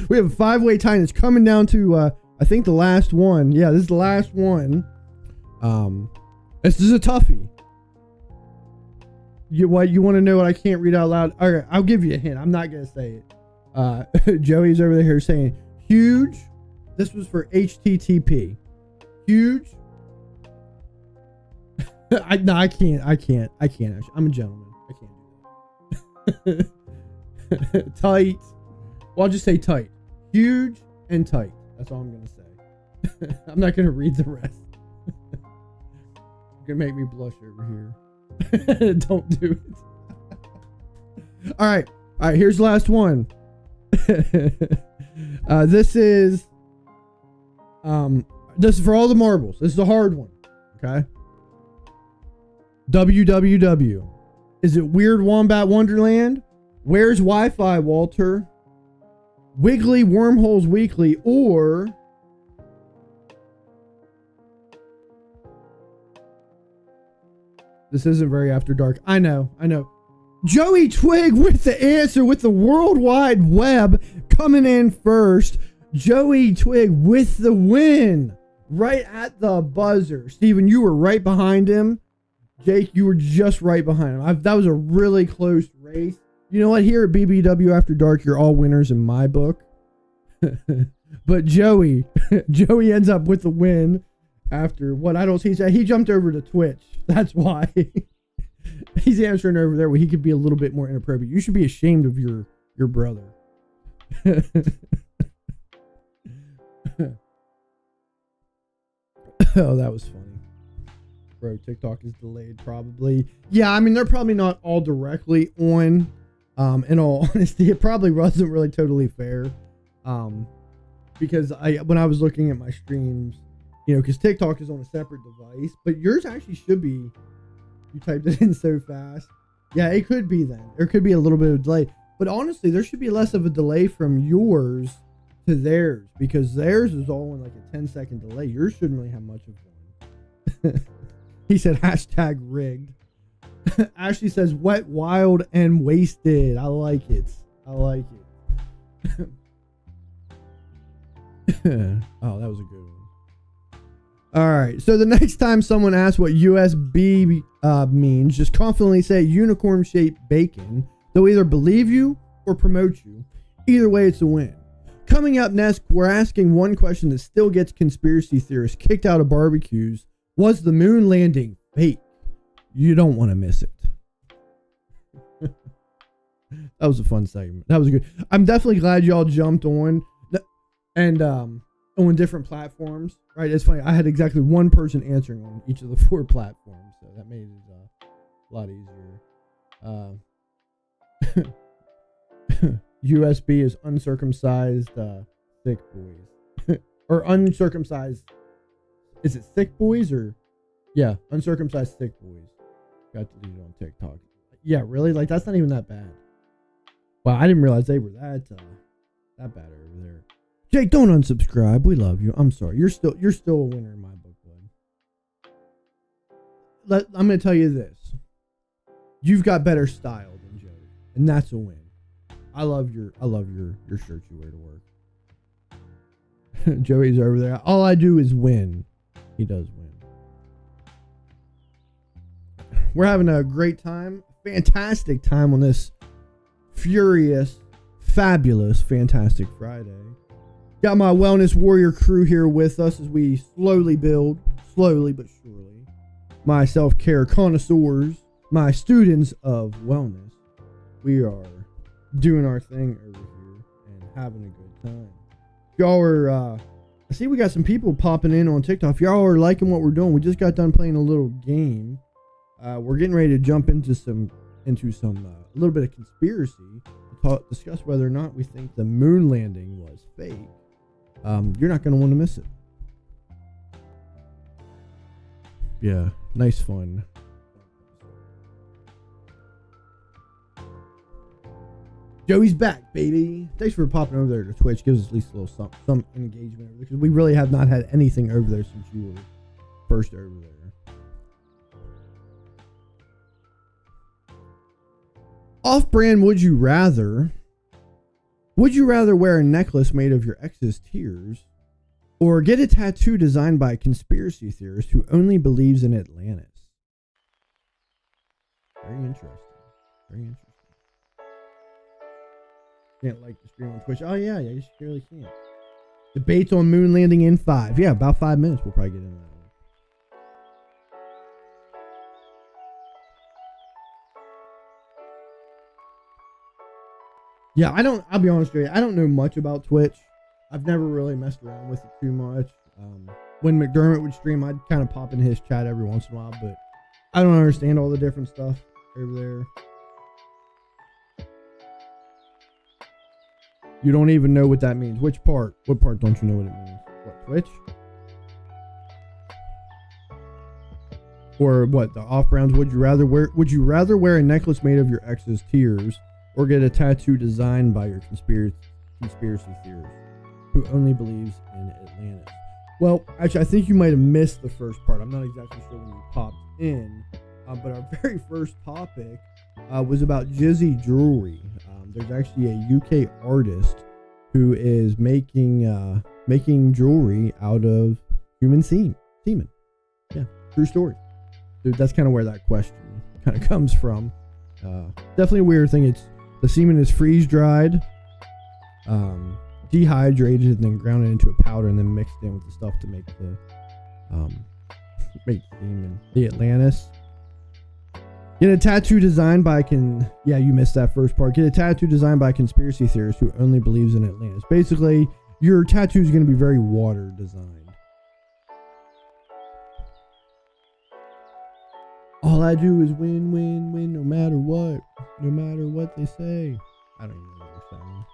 We have a 5-way tie, and it's coming down to, I think, the last one. Yeah, this is the last one. This is a toughie. You want to know what I can't read out loud? All right, I'll give you a hint. I'm not going to say it. Joey's over there saying huge. This was for HTTP. Huge. I can't. Actually, I'm a gentleman. I can't do that. Tight. Well, I'll just say tight. Huge and tight. That's all I'm going to say. I'm not going to read the rest. You're going to make me blush over here. Don't do it. All right. Here's the last one. This is for all the marbles. This is a hard one. Okay. WWW. Is it Weird Wombat Wonderland? Where's Wi-Fi, Walter? Wiggly Wormholes Weekly, or This isn't very After Dark. I know. Joey Twig with the answer with the World Wide Web coming in first. Joey Twig with the win right at the buzzer. Steven, you were right behind him. Jake, you were just right behind him. That was a really close race. You know what? Here at BBW After Dark, you're all winners in my book. But Joey ends up with the win after what I don't see. He jumped over to Twitch. That's why. He's answering over there where he could be a little bit more inappropriate. You should be ashamed of your brother. Oh, that was funny. Bro, TikTok is delayed probably. Yeah, I mean, they're probably not all directly on. In all honesty, it probably wasn't really totally fair. Because when I was looking at my streams, you know, because TikTok is on a separate device, but yours actually should be. You typed it in so fast. Yeah, it could be then. There could be a little bit of delay. But honestly, there should be less of a delay from yours to theirs, because theirs is all in like a 10-second delay. Yours shouldn't really have much of one. He said hashtag rigged. Ashley says wet, wild, and wasted. I like it. Oh, that was a good one. All right. So the next time someone asks what USB means, just confidently say unicorn-shaped bacon. They'll either believe you or promote you. Either way, it's a win. Coming up next, we're asking one question that still gets conspiracy theorists kicked out of barbecues. Was the moon landing fake? You don't want to miss it. That was a fun segment. That was good. I'm definitely glad y'all jumped on and on different platforms. Right? It's funny. I had exactly one person answering on each of the 4 platforms, so that made it a lot easier. USB is uncircumcised thick boys. Or uncircumcised. Is it thick boys or? Yeah, uncircumcised thick boys. Got deleted on TikTok. Yeah, really? Like, that's not even that bad. Wow, I didn't realize they were that bad over there. Jake, don't unsubscribe. We love you. I'm sorry. You're still a winner in my book, bud. I'm gonna tell you this. You've got better style than Joey, and that's a win. I love your shirt you wear to work. Joey's over there. All I do is win. He does win. We're having a great time, fantastic time on this furious, fabulous, fantastic Friday. Got my wellness warrior crew here with us as we slowly but surely, my self-care connoisseurs, my students of wellness. We are doing our thing over here and having a good time. Y'all are, I see we got some people popping in on TikTok. If y'all are liking what we're doing, we just got done playing a little game. We're getting ready to jump into some a little bit of conspiracy to discuss whether or not we think the moon landing was fake. You're not going to want to miss it. Yeah, nice fun. Joey's back, baby. Thanks for popping over there to Twitch. Gives us at least a little some engagement over there, because we really have not had anything over there since you were first over there. Off-brand would you rather? Would you rather wear a necklace made of your ex's tears, or get a tattoo designed by a conspiracy theorist who only believes in Atlantis? Very interesting. Very interesting. Can't like the stream on Twitch. Oh yeah, you surely can't. Debates on moon landing in 5. Yeah, about 5 minutes we'll probably get into that one. Yeah, I'll be honest with you, I don't know much about Twitch. I've never really messed around with it too much. When McDermott would stream, I'd kind of pop in his chat every once in a while, but I don't understand all the different stuff over there. You don't even know what that means. Which part? What part don't you know what it means? What, Twitch? Or what, the off-brands would you rather wear? Would you rather wear a necklace made of your ex's tears, or get a tattoo designed by your conspiracy theorist who only believes in Atlantis? Well, actually, I think you might have missed the first part. I'm not exactly sure when you popped in. But our very first topic was about jizzy jewelry. There's actually a UK artist who is making jewelry out of human semen. Yeah, true story. Dude, that's kind of where that question kind of comes from. Definitely a weird thing. The semen is freeze dried, dehydrated, and then ground into a powder, and then mixed in with the stuff to make the semen. The Atlantis. Get a tattoo designed by you missed that first part. Get a tattoo designed by a conspiracy theorist who only believes in Atlantis. Basically, your tattoo is going to be very water designed. All I do is win, win, win, no matter what they say. I don't even know what they're saying.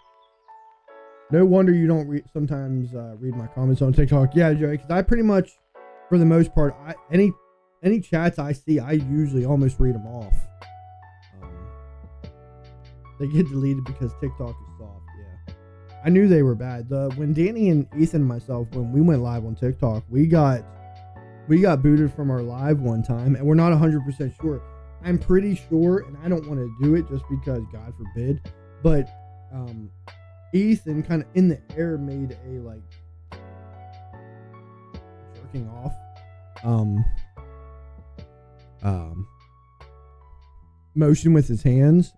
No wonder you don't sometimes read my comments on TikTok. Yeah, Joey, because I pretty much, for the most part, any chats I see, I usually almost read them off. They get deleted because TikTok is soft. Yeah, I knew they were bad. When Danny and Ethan and myself, when we went live on TikTok, we got booted from our live one time, and we're not 100% sure. I'm pretty sure, and I don't want to do it just because, God forbid, but Ethan kind of in the air made a jerking off motion with his hands.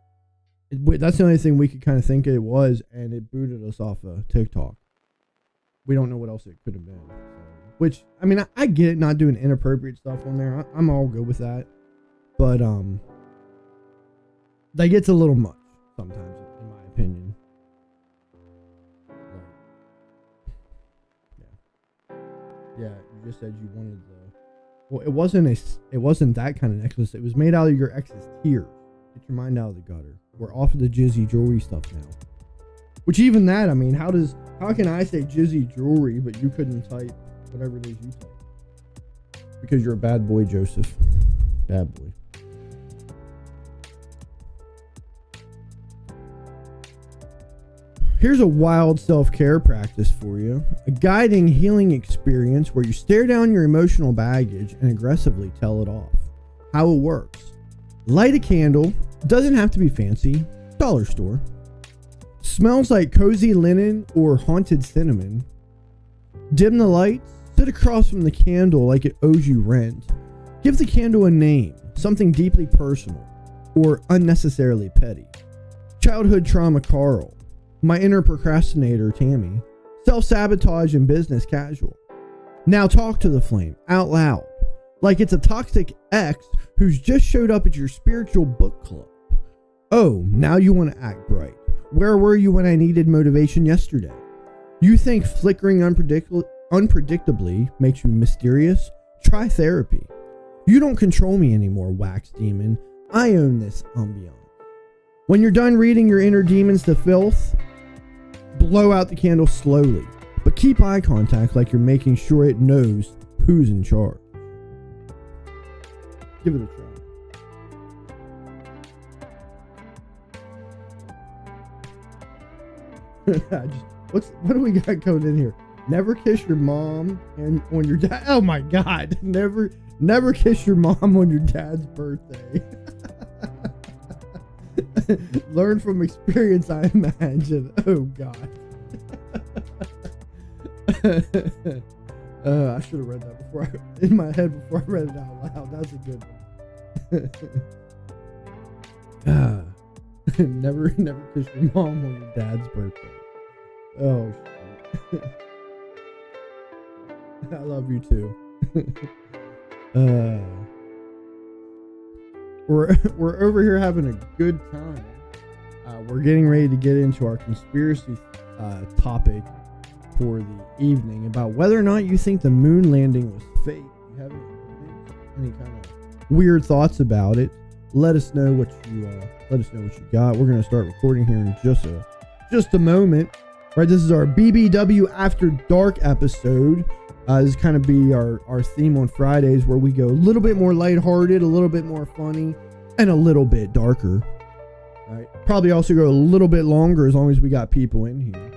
That's the only thing we could kind of think it was, and it booted us off of TikTok. We don't know what else it could have been. Which, I mean, I get it, not doing inappropriate stuff on there. I'm all good with that. But that gets a little much sometimes, in my opinion. Yeah, you just said you wanted well, it wasn't that kind of necklace. It was made out of your ex's tears. Get your mind out of the gutter. We're off of the jizzy jewelry stuff now. Which even that, I mean, how can I say jizzy jewelry, but you couldn't type whatever it is you type? Because you're a bad boy, Joseph. Bad boy. Here's a wild self-care practice for you. A guiding healing experience where you stare down your emotional baggage and aggressively tell it off. How it works. Light a candle. Doesn't have to be fancy. Dollar store. Smells like cozy linen or haunted cinnamon. Dim the lights. Sit across from the candle like it owes you rent. Give the candle a name. Something deeply personal or unnecessarily petty. Childhood trauma Carl. My inner procrastinator, Tammy. Self-sabotage and business casual. Now talk to the flame, out loud. Like it's a toxic ex who's just showed up at your spiritual book club. Oh, now you want to act bright. Where were you when I needed motivation yesterday? You think flickering unpredictably makes you mysterious? Try therapy. You don't control me anymore, wax demon. I own this ambiance. When you're done reading your inner demons to filth, blow out the candle slowly, but keep eye contact like you're making sure it knows who's in charge. Give it a try. What do we got going in here? Never kiss your mom and on your dad. Oh my God! Never kiss your mom on your dad's birthday. Learn from experience, I imagine. Oh God. I should have read that in my head before I read it out loud. That's a good one. Never kiss your mom on your dad's birthday. Oh shit. I love you too. We're over here having a good time. We're getting ready to get into our conspiracy topic for the evening about whether or not you think the moon landing was fake. You have any kind of weird thoughts about it? Let us know what you got. We're gonna start recording here in just a moment. Right, this is our BBW After Dark episode. This is kind of be our theme on Fridays, where we go a little bit more lighthearted, a little bit more funny, and a little bit darker. Right, probably also go a little bit longer as long as we got people in here.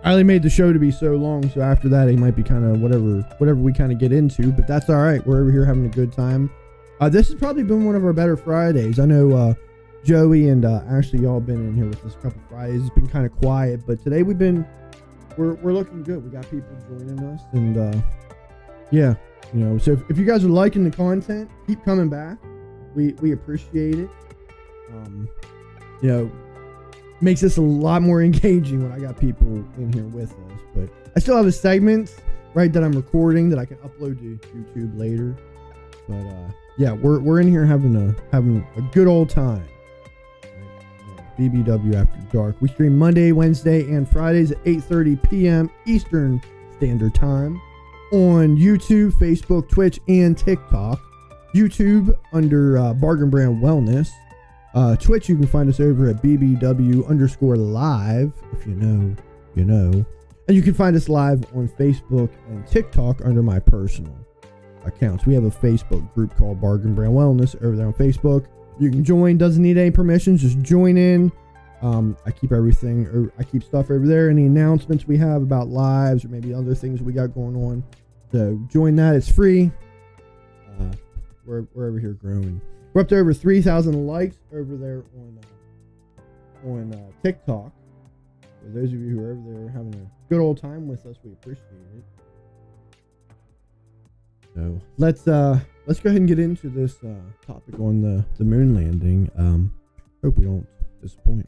I only made the show to be so long, so after that it might be kind of whatever we kind of get into, but that's all right. We're over here having a good time. This has probably been one of our better Fridays. I know Joey and Ashley, y'all been in here with us a couple Fridays. It's been kind of quiet, but today we're looking good. We got people joining us, and yeah, so if you guys are liking the content, keep coming back. We appreciate it. Makes this a lot more engaging when I got people in here with us. But I still have a segment, right, that I'm recording that I can upload to YouTube later. But yeah, we're in here having a good old time. BBW After Dark. We stream Monday, Wednesday, and Fridays at 8:30 p.m. Eastern Standard Time on YouTube, Facebook, Twitch, and TikTok. YouTube under Bargain Brand Wellness. Twitch, you can find us over at BBW_live. If you know, you know. And you can find us live on Facebook and TikTok under my personal accounts. We have a Facebook group called Bargain Brand Wellness over there on Facebook. You can join, doesn't need any permissions, just join in. I keep stuff over there, any announcements we have about lives or maybe other things we got going on. So join that, it's free. We're over here growing. We're up to over 3,000 likes over there on TikTok. For those of you who are over there having a good old time with us, we appreciate it. So let's go ahead and get into this topic on the moon landing. Hope we don't disappoint.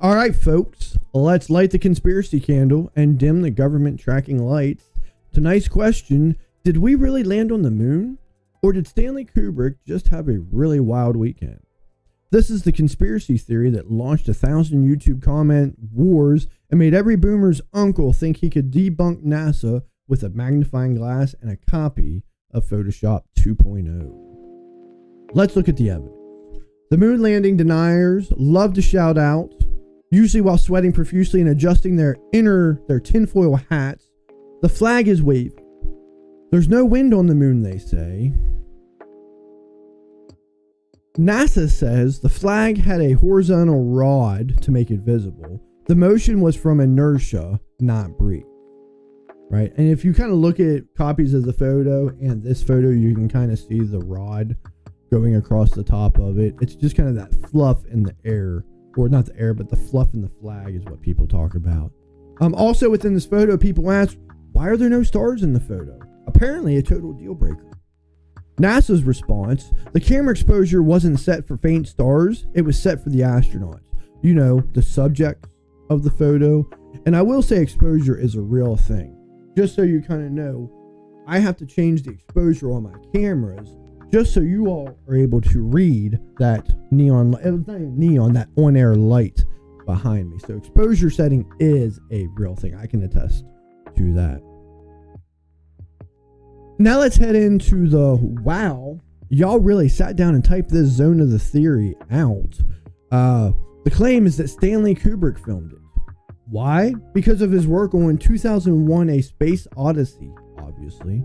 All right, folks, let's light the conspiracy candle and dim the government tracking lights. Tonight's question: did we really land on the moon, or did Stanley Kubrick just have a really wild weekend? This is the conspiracy theory that launched 1,000 YouTube comment wars and made every boomer's uncle think he could debunk NASA with a magnifying glass and a copy of Photoshop 2.0. Let's look at the evidence. The moon landing deniers love to shout out, usually while sweating profusely and adjusting their tinfoil hats. The flag is waving. There's no wind on the moon, they say. NASA says the flag had a horizontal rod to make it visible. The motion was from inertia, not breeze. Right? And if you kind of look at copies of the photo and this photo, you can kind of see the rod going across the top of it. It's just kind of that fluff in the air, or not the air, but the fluff in the flag is what people talk about. Also within this photo, people ask, why are there no stars in the photo? Apparently a total deal breaker. NASA's response: the camera exposure wasn't set for faint stars, it was set for the astronauts. The subjects of the photo. And I will say exposure is a real thing. Just so you kind of know, I have to change the exposure on my cameras just so you all are able to read that neon, it was not even neon, that on-air light behind me. So exposure setting is a real thing. I can attest to that. Now let's head into the wow. Y'all really sat down and typed this zone of the theory out. The claim is that Stanley Kubrick filmed it. Why? Because of his work on 2001: A Space Odyssey, obviously.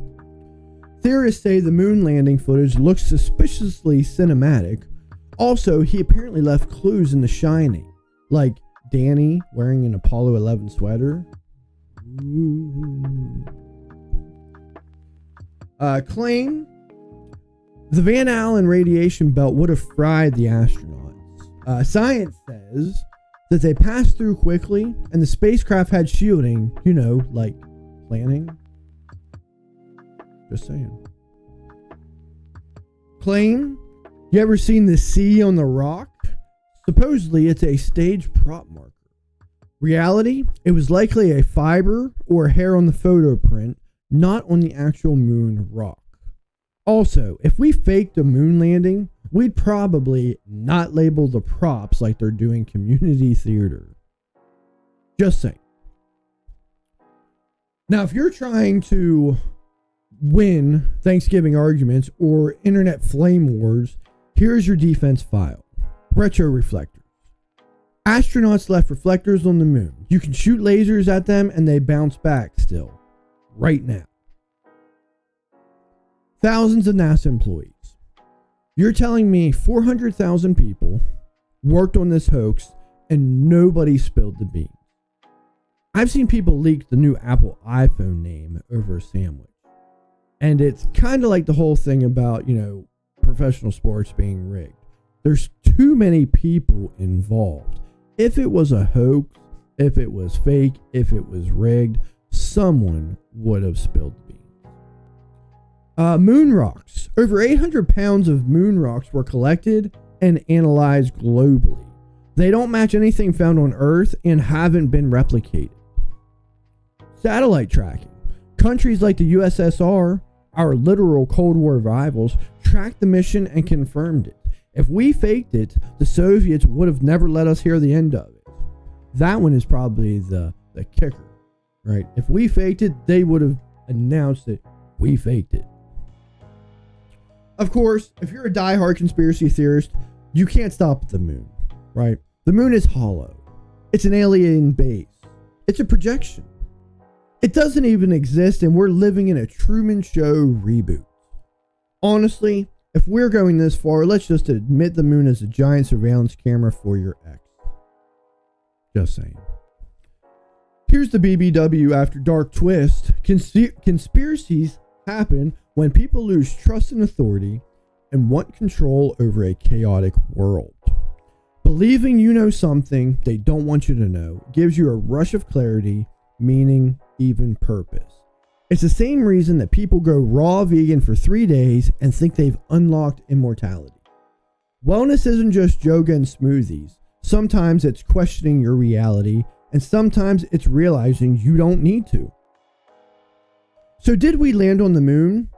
Theorists say the moon landing footage looks suspiciously cinematic. Also, he apparently left clues in The Shining, like Danny wearing an Apollo 11 sweater. Claim the Van Allen radiation belt would have fried the astronauts. Science says that they passed through quickly and the spacecraft had shielding, like planning. Just saying. Claim, you ever seen the C on the rock? Supposedly it's a stage prop marker. Reality, it was likely a fiber or hair on the photo print, not on the actual moon rock. Also, if we faked a moon landing, we'd probably not label the props like they're doing community theater. Just saying. Now, if you're trying to win Thanksgiving arguments or internet flame wars, here's your defense file. Retro reflectors. Astronauts left reflectors on the moon. You can shoot lasers at them and they bounce back still. Right now. Thousands of NASA employees. You're telling me 400,000 people worked on this hoax and nobody spilled the beans. I've seen people leak the new Apple iPhone name over a sandwich. And it's kind of like the whole thing about, professional sports being rigged. There's too many people involved. If it was a hoax, if it was fake, if it was rigged, someone would have spilled the beans. Moon rocks. Over 800 pounds of moon rocks were collected and analyzed globally. They don't match anything found on Earth and haven't been replicated. Satellite tracking. Countries like the USSR, our literal Cold War rivals, tracked the mission and confirmed it. If we faked it, the Soviets would have never let us hear the end of it. That one is probably the kicker, right? If we faked it, they would have announced it. We faked it. Of course, if you're a diehard conspiracy theorist, you can't stop at the moon, right? The moon is hollow. It's an alien base. It's a projection. It doesn't even exist, and we're living in a Truman Show reboot. Honestly, if we're going this far, let's just admit the moon is a giant surveillance camera for your ex. Just saying. Here's the BBW After Dark twist. Conspiracies happen when people lose trust in authority and want control over a chaotic world. Believing you know something they don't want you to know gives you a rush of clarity, meaning, even purpose. It's the same reason that people go raw vegan for 3 days and think they've unlocked immortality. Wellness isn't just yoga and smoothies. Sometimes it's questioning your reality, and sometimes it's realizing you don't need to. So did we land on the moon?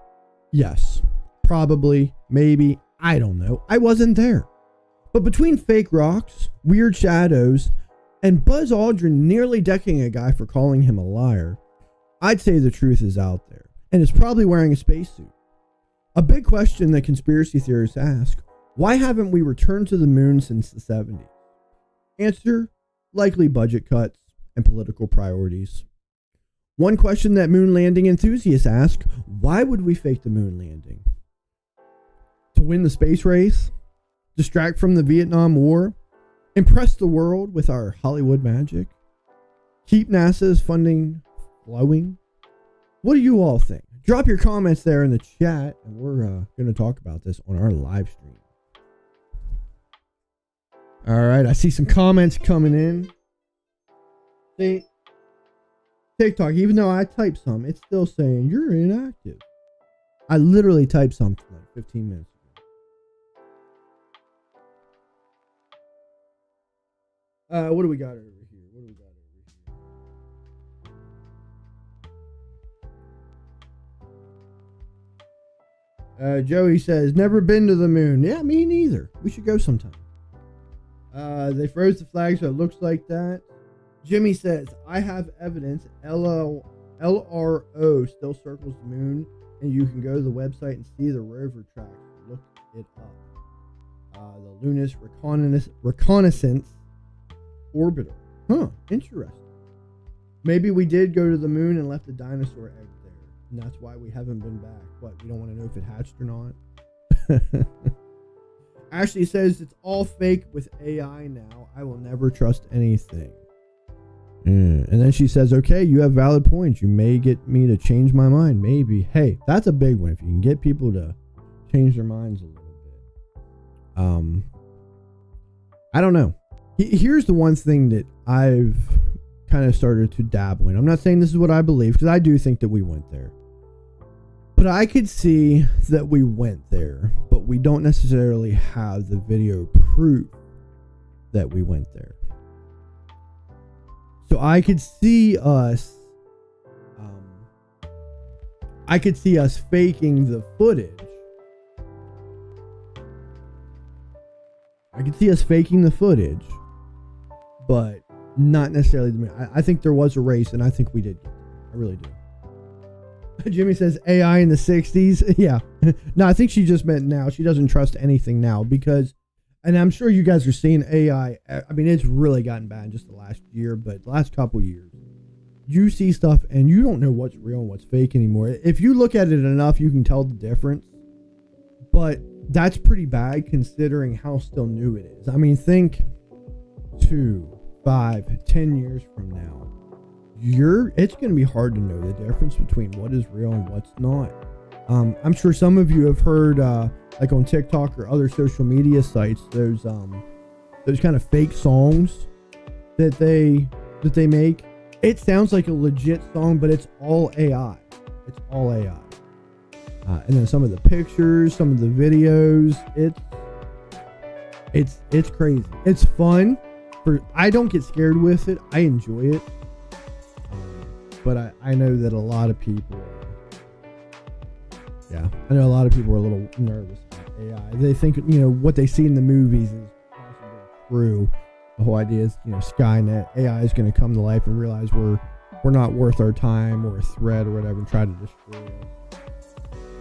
Yes. Probably. Maybe. I don't know. I wasn't there. But between fake rocks, weird shadows, and Buzz Aldrin nearly decking a guy for calling him a liar, I'd say the truth is out there, and is probably wearing a spacesuit. A big question that conspiracy theorists ask, why haven't we returned to the moon since the 70s? Answer, likely budget cuts and political priorities. One question that moon landing enthusiasts ask, why would we fake the moon landing? To win the space race? Distract from the Vietnam War? Impress the world with our Hollywood magic? Keep NASA's funding flowing? What do you all think? Drop your comments there in the chat, and we're going to talk about this on our live stream. All right, I see some comments coming in. See, TikTok, even though I typed some, it's still saying you're inactive. I literally typed something like 15 minutes ago. What do we got over here? Joey says, never been to the moon. Yeah, me neither. We should go sometime. They froze the flag, so it looks like that. Jimmy says, I have evidence. LRO still circles the moon, and you can go to the website and see the rover tracks. Look it up. The Lunar reconnaissance orbiter. Huh, interesting. Maybe we did go to the moon and left a dinosaur egg there, and that's why we haven't been back. What, we don't want to know if it hatched or not? Ashley says, it's all fake with AI now. I will never trust anything. And then she says, okay, you have valid points. You may get me to change my mind. Maybe. Hey, that's a big one. If you can get people to change their minds a little bit. I don't know. Here's the one thing that I've kind of started to dabble in. I'm not saying this is what I believe, because I do think that we went there. But I could see that we went there, but we don't necessarily have the video proof that we went there. So I could see us faking the footage. But not necessarily the moon. I think there was a race, and I think we did. I really do. Jimmy says AI in the 60s. Yeah. No, I think she just meant now. She doesn't trust anything now because, and I'm sure you guys are seeing AI. I mean, it's really gotten bad in just the last year, but the last couple years, you see stuff and you don't know what's real and what's fake anymore. If you look at it enough, you can tell the difference. But that's pretty bad considering how still new it is. I mean, think 2, 5, 10 years from now. It's going to be hard to know the difference between what is real and what's not. I'm sure some of you have heard, like on TikTok or other social media sites, those kind of fake songs that they make. It sounds like a legit song, but it's all AI. It's all AI. And then some of the pictures, some of the videos, it's crazy. It's fun. I don't get scared with it. I enjoy it. But I know that a lot of people, I know a lot of people are a little nervous about AI. They think, what they see in the movies is possibly true. The whole idea is, Skynet, AI is going to come to life and realize we're not worth our time or a threat or whatever and try to destroy us.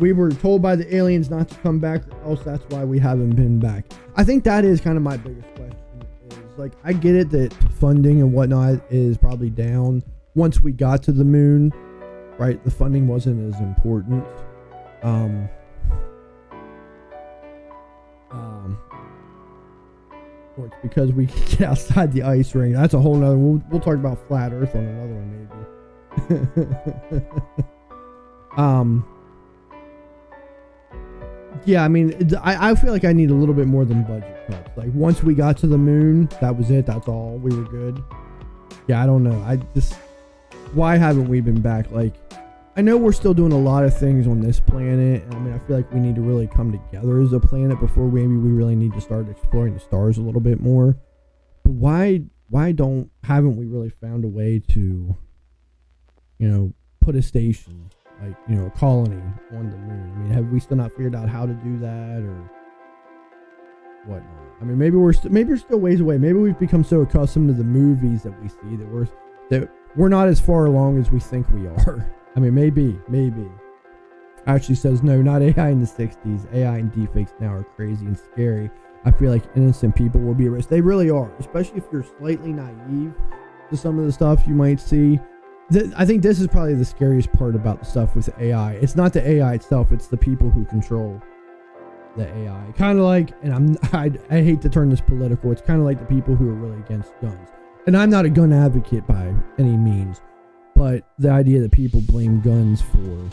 We were told by the aliens not to come back, or else that's why we haven't been back. I think that is kind of my biggest question. Is like, I get it that funding and whatnot is probably down. Once we got to the moon, right, the funding wasn't as important. Or it's because we can get outside the ice ring. That's a whole nother. We'll talk about flat Earth on another one, maybe. Yeah, I mean, I feel like I need a little bit more than budget cuts. Like, once we got to the moon, that was it. That's all. We were good. Yeah, I don't know. Why haven't we been back? Like, I know we're still doing a lot of things on this planet. And I mean, I feel like we need to really come together as a planet before maybe we really need to start exploring the stars a little bit more. But why haven't we really found a way to, put a station, like, a colony on the moon? I mean, have we still not figured out how to do that or whatnot? I mean, maybe we're still ways away. Maybe we've become so accustomed to the movies that we see that we're not as far along as we think we are. I mean, maybe. Actually says, no, not AI in the 60s. AI and deepfakes now are crazy and scary. I feel like innocent people will be at risk. They really are, especially if you're slightly naive to some of the stuff you might see. I think this is probably the scariest part about the stuff with AI. It's not the AI itself, it's the people who control the AI. Kind of like, and I hate to turn this political, it's kind of like the people who are really against guns. And I'm not a gun advocate by any means, but the idea that people blame guns for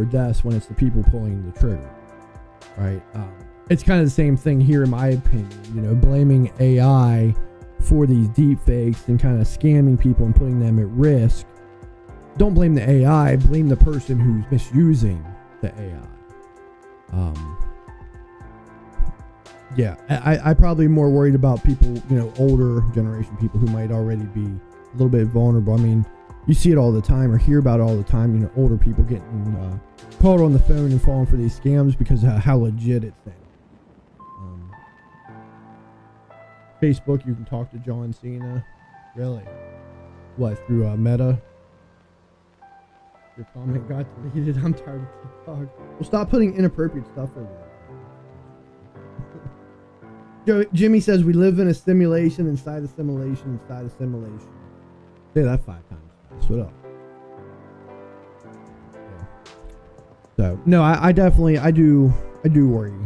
deaths when it's the people pulling the trigger, right? It's kind of the same thing here in my opinion, blaming AI for these deep fakes and kind of scamming people and putting them at risk. Don't blame the AI, blame the person who's misusing the AI. I probably more worried about people, older generation people who might already be a little bit vulnerable. I mean, you see it all the time or hear about it all the time, older people getting called on the phone and falling for these scams because of how legit it sounds. Facebook, you can talk to John Cena. Really? What, through Meta? Your comment got deleted. I'm tired of TikTok. Well, stop putting inappropriate stuff over there. Jimmy says we live in a simulation inside a simulation inside a simulation. Say that 5 times. That's what up. Yeah. So no, I definitely do worry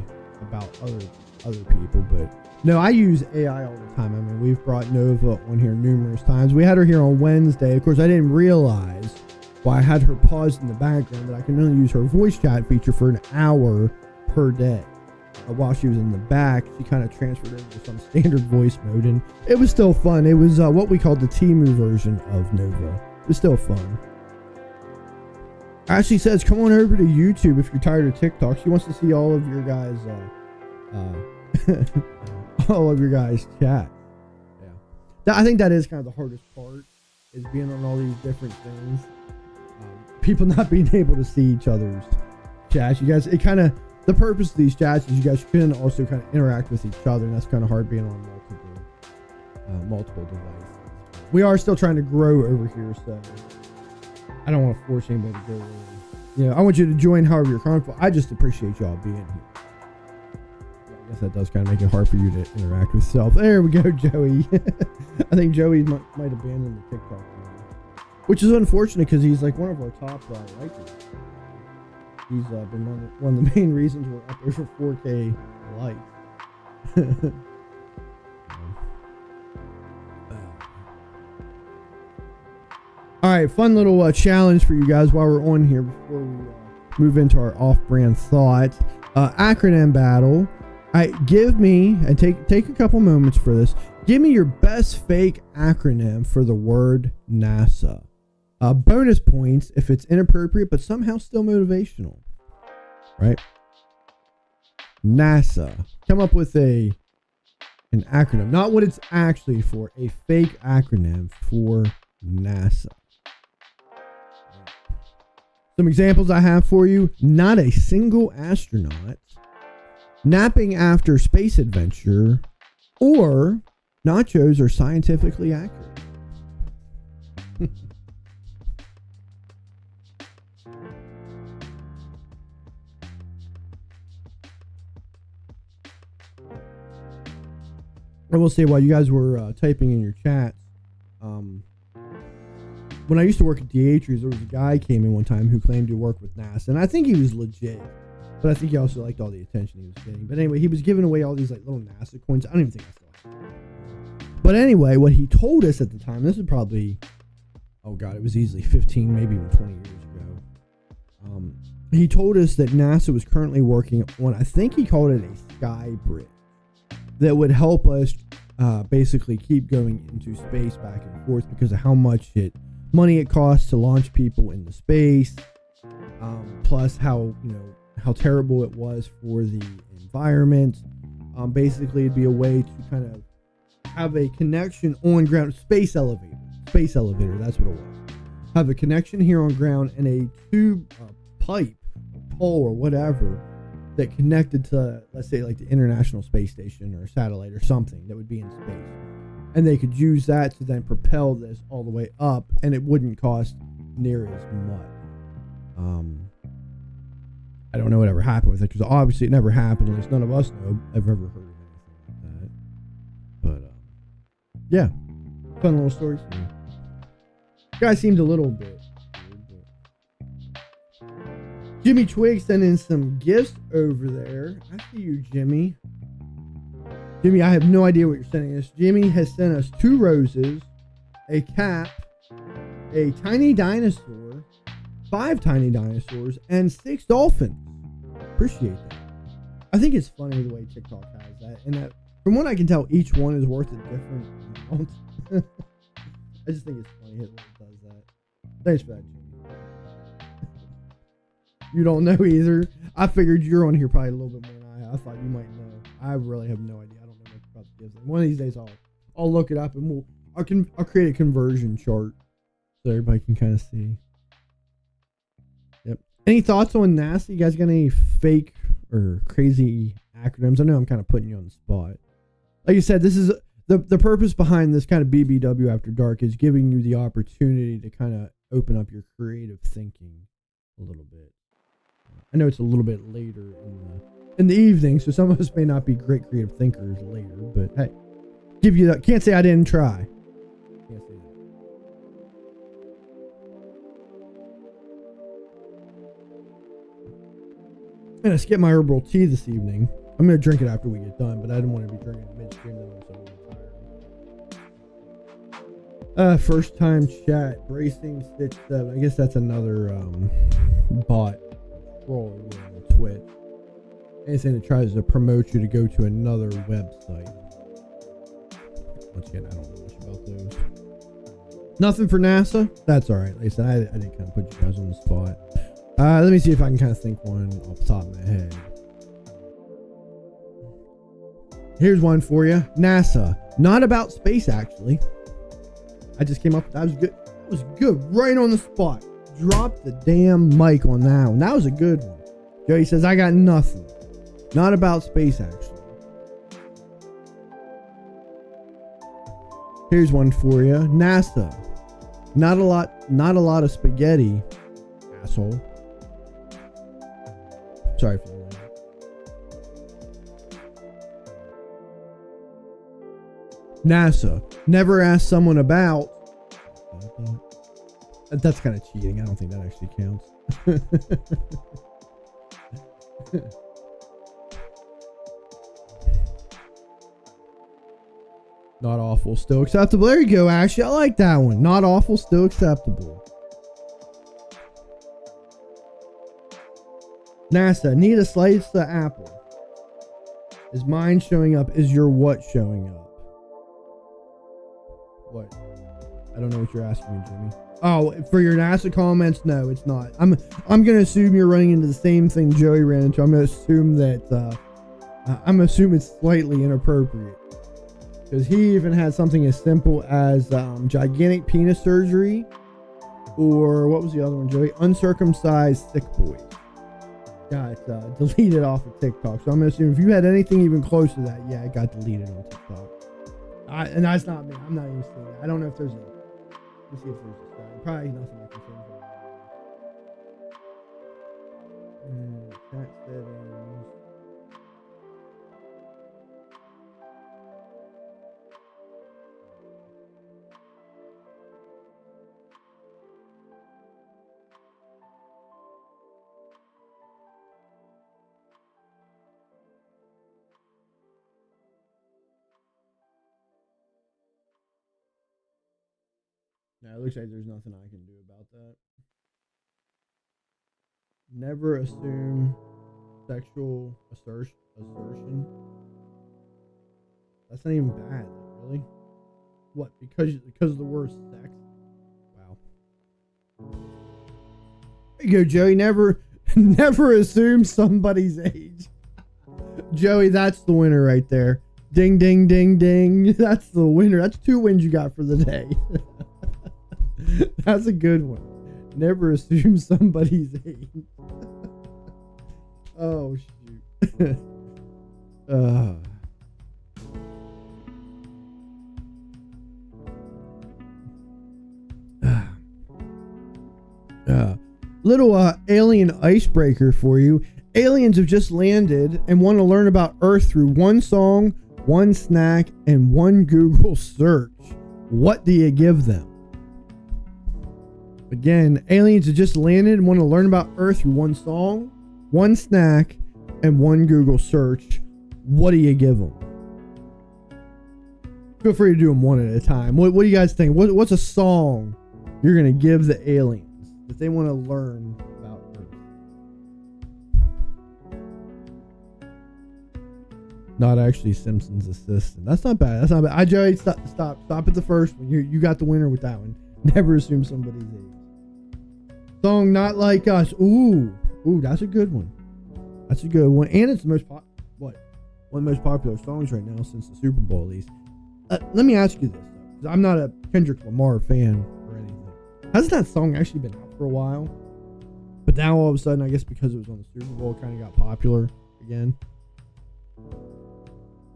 about other people, but no, I use AI all the time. I mean, we've brought Nova on here numerous times. We had her here on Wednesday. Of course, I didn't realize why I had her paused in the background that I can only use her voice chat feature for an hour per day. While she was in the back, she kind of transferred over to some standard voice mode, and it was still fun. It was what we called the Temu version of Nova. It was still fun. Ashley says, come on over to YouTube if you're tired of TikTok. She wants to see all of your guys' all of your guys' chat. Yeah, I think that is kind of the hardest part, is being on all these different things. People not being able to see each other's chats. You guys, the purpose of these chats is you guys can also kind of interact with each other, and that's kind of hard being on multiple devices. We are still trying to grow over here, so I don't want to force anybody to go. I want you to join however you're comfortable. I just appreciate y'all being here. I guess that does kind of make it hard for you to interact with self. There we go, Joey. I think Joey might abandon the TikTok channel, which is unfortunate because he's like one of our top likers. He's been one of the main reasons we're up there for 4K likes. All right, fun little challenge for you guys while we're on here before we move into our off-brand thoughts. Acronym battle. Give me, and take a couple moments for this. Give me your best fake acronym for the word NASA. Bonus points if it's inappropriate, but somehow still motivational. Right? NASA. Come up with an acronym. Not what it's actually for. A fake acronym for NASA. Some examples I have for you. Not a single astronaut. Napping after space adventure. Or nachos are scientifically accurate. I will say, while you guys were typing in your chats, when I used to work at DH's, there was a guy came in one time who claimed to work with NASA, and I think he was legit, but I think he also liked all the attention he was getting. But anyway, he was giving away all these like little NASA coins. I don't even think I still have them. But anyway, what he told us at the time, this is probably, oh God, it was easily 15, maybe even 20 years ago. He told us that NASA was currently working on, I think he called it a sky bridge, that would help us basically keep going into space back and forth because of how much money it costs to launch people into space, plus how terrible it was for the environment. Basically, it'd be a way to kind of have a connection on ground. Space elevator, that's what it was. Have a connection here on ground and a tube, pipe, a pole, or whatever that connected to, let's say, like the International Space Station or a satellite or something that would be in space. And they could use that to then propel this all the way up, and it wouldn't cost near as much. I don't know whatever happened with it, because obviously it never happened. At least none of us know. I've ever heard of anything like that. But, yeah. Fun little stories. Yeah. Guy seemed a little bit weird, but Jimmy Twig sent in some gifts over there. I see you, Jimmy. Jimmy, I have no idea what you're sending us. Jimmy has sent us 2 roses, a cap, a tiny dinosaur, 5 tiny dinosaurs, and 6 dolphins. Appreciate that. I think it's funny the way TikTok has that, and that from what I can tell, each one is worth a different amount. I just think it's funny it does that. Thanks for that, Jimmy. You don't know either. I figured you're on here probably a little bit more than I thought you might know. I really have no idea. I don't know much about the gifts. One of these days I'll look it up and I'll create a conversion chart so everybody can kind of see. Yep. Any thoughts on NASA? You guys got any fake or crazy acronyms? I know I'm kind of putting you on the spot. Like you said, this is the purpose behind this kind of BBW After Dark is giving you the opportunity to kind of open up your creative thinking a little bit. I know it's a little bit later in the evening, so some of us may not be great creative thinkers later, but hey, give you that. Can't say I didn't try. Can't say that. I'm gonna skip my herbal tea this evening. I'm gonna drink it after we get done, but I didn't want to be drinking it midstream. Then I'm tired. First time chat, bracing stitch 7. I guess that's another bot troll on Twitch. Anything that tries to promote you to go to another website. Once again, I don't know much about those. Nothing for NASA? That's alright. Like I said, I didn't kind of put you guys on the spot. Let me see if I can kind of think one off the top of my head. Here's one for you. NASA. Not about space, actually. I just came up. That was good. That was good. Right on the spot. Drop the damn mic on that one. That was a good one. Joey says, I got nothing. Not about space, actually. Here's one for you. NASA. Not a lot of spaghetti, asshole. Sorry for that. NASA. Never ask someone about. That's kind of cheating. I don't think that actually counts. Not awful, still acceptable. There you go, Ashley. I like that one. Not awful, still acceptable. NASA, need a slice the apple. Is mine showing up? Is your what showing up? What? I don't know what you're asking me, Jimmy. Oh, for your NASA comments, no, it's not. I'm gonna assume you're running into the same thing Joey ran into. I'm gonna assume that it's slightly inappropriate. Because he even had something as simple as gigantic penis surgery, or what was the other one, Joey? Uncircumcised sick boy. Got deleted off of TikTok. So I'm gonna assume if you had anything even close to that, yeah, it got deleted on TikTok. And that's not me. I'm not even seeing it. I don't know if there's a. Let's see if there's a sign. Probably nothing I can say. Chat settings. No, it looks like there's nothing I can do about that. Never assume sexual assertion. That's not even bad, really. What? Because of the word sex? Wow. There you go, Joey. Never assume somebody's age. Joey, that's the winner right there. Ding, ding, ding, ding. That's the winner. That's 2 wins you got for the day. That's a good one. Never assume somebody's age. Oh, shoot. Little alien icebreaker for you. Aliens have just landed and want to learn about Earth through one song, one snack, and one Google search. What do you give them? Again, aliens have just landed and want to learn about Earth through one song, one snack, and one Google search. What do you give them? Feel free to do them one at a time. What do you guys think? What's a song you're going to give the aliens that they want to learn about Earth? Not actually Simpsons assistant. That's not bad. Joey, stop at the first one. You got the winner with that one. Never assume somebody's age. Song Not Like Us. Ooh, that's a good one. That's a good one. And it's the most one of the most popular songs right now since the Super Bowl, at least. Let me ask you this, though, because I'm not a Kendrick Lamar fan or anything. Hasn't that song actually been out for a while? But now all of a sudden, I guess because it was on the Super Bowl, it kind of got popular again.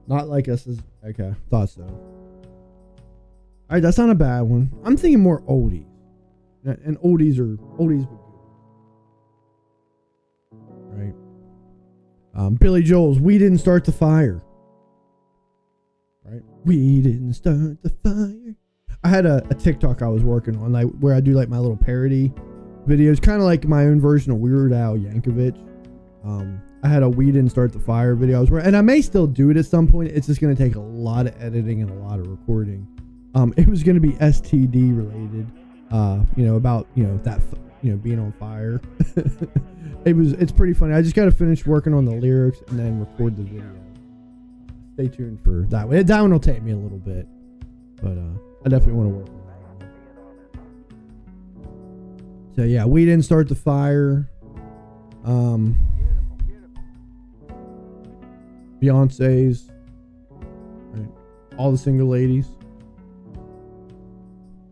Not Like Us is okay. Thought so. All right, that's not a bad one. I'm thinking more oldies. And oldies but good. Right. Billy Joel's We Didn't Start the Fire. Right? We didn't start the fire. I had a TikTok I was working on, like where I do like my little parody videos, kind of like my own version of Weird Al Yankovic. I had a We Didn't Start the Fire video I was and I may still do it at some point. It's just going to take a lot of editing and a lot of recording. It was going to be STD related. About that being on fire. It's pretty funny. I just got to finish working on the lyrics and then record the video. Stay tuned for that one. That one will take me a little bit, but I definitely want to work on that one. So yeah, We Didn't Start the Fire. Beyonce's, right? All the Single Ladies.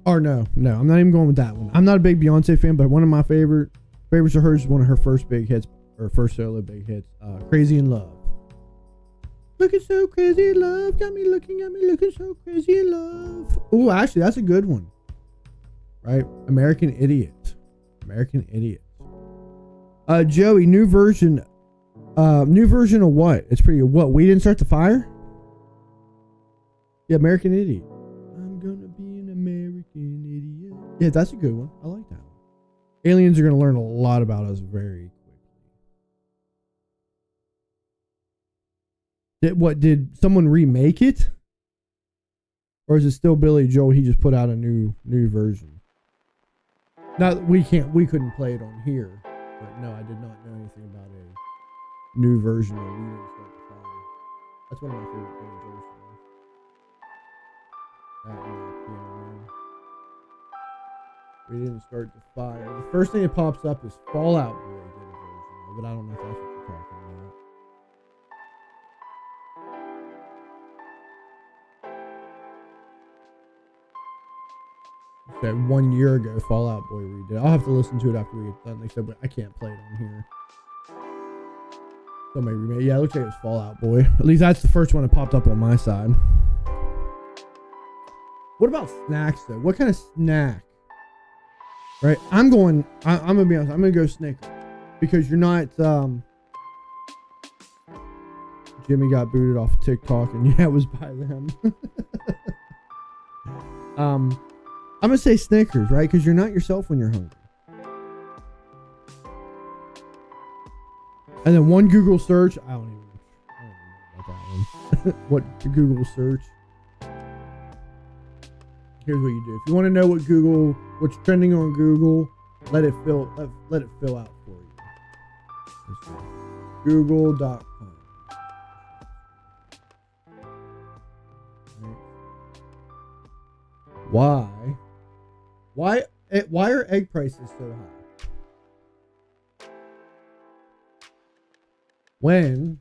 Or no, I'm not even going with that one. I'm not a big Beyonce fan, but one of my favorites of hers is one of her first big hits, or first solo big hits, Crazy in Love. Looking so crazy in love, got me looking so crazy in love. Oh, actually, that's a good one. Right? American Idiot. Joey, new version of what? It's pretty good. What? We Didn't Start the Fire? Yeah, American Idiot. I'm gonna be an American idiot. Yeah, that's a good one. I like that one. Aliens are gonna learn a lot about us very quickly. Did someone remake it? Or is it still Billy Joel? He just put out a new version. Now we couldn't play it on here. But no, I did not know anything about a new version of We Didn't Start the Fire. That's one of my favorite bands ever. That and Piano Man. We Didn't Start the Fire. The first thing that pops up is Fall Out Boy did a version of, but I don't know if that's what you're talking about. Okay, 1 year ago, Fall Out Boy redid it. I'll have to listen to it after we get done. They said, but I can't play it on here. Somebody remade it. Yeah, it looks like it was Fall Out Boy. At least that's the first one that popped up on my side. What about snacks, though? What kind of snack? Right? I'm going to be honest. I'm going to go Snickers. Because you're not, Jimmy got booted off of TikTok, and yeah, it was by them. I'm going to say Snickers, right? Because you're not yourself when you're hungry. And then one Google search. I don't even know about that one. What to Google search? Here's what you do. If you want to know what's trending on Google, let it fill out for you. Google.com. Why are egg prices so high? When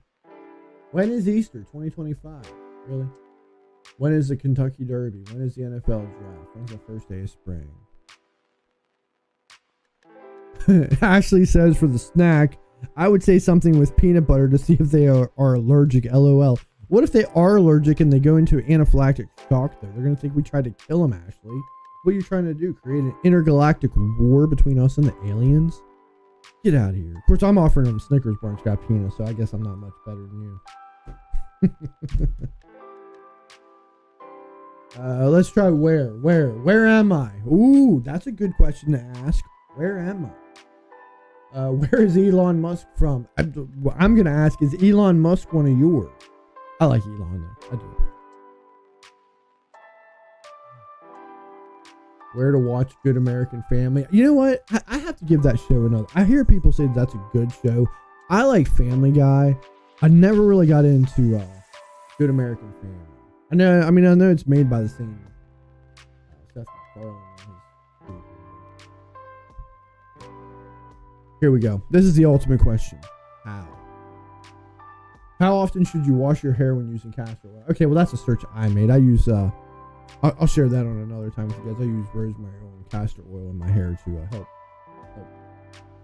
is Easter 2025? Really? When is the Kentucky Derby? When is the NFL draft? When's the first day of spring? Ashley says for the snack, I would say something with peanut butter to see if they are allergic. LOL. What if they are allergic and they go into anaphylactic shock though? They're going to think we tried to kill them, Ashley. What are you trying to do? Create an intergalactic war between us and the aliens? Get out of here. Of course, I'm offering them Snickers bar and got peanuts, so I guess I'm not much better than you. Let's try where? Where am I? Ooh, that's a good question to ask. Where am I? Where is Elon Musk from? I'm going to ask, is Elon Musk one of yours? I like Elon though. I do. Where to watch Good American Family. You know what? I have to give that show another. I hear people say that's a good show. I like Family Guy. I never really got into Good American Family. I know it's made by the same Seth MacFarlane. Here we go. This is the ultimate question. How often should you wash your hair when using castor oil? Okay, well that's a search I made. I use I'll share that on another time with you guys. I use rosemary oil and castor oil in my hair to help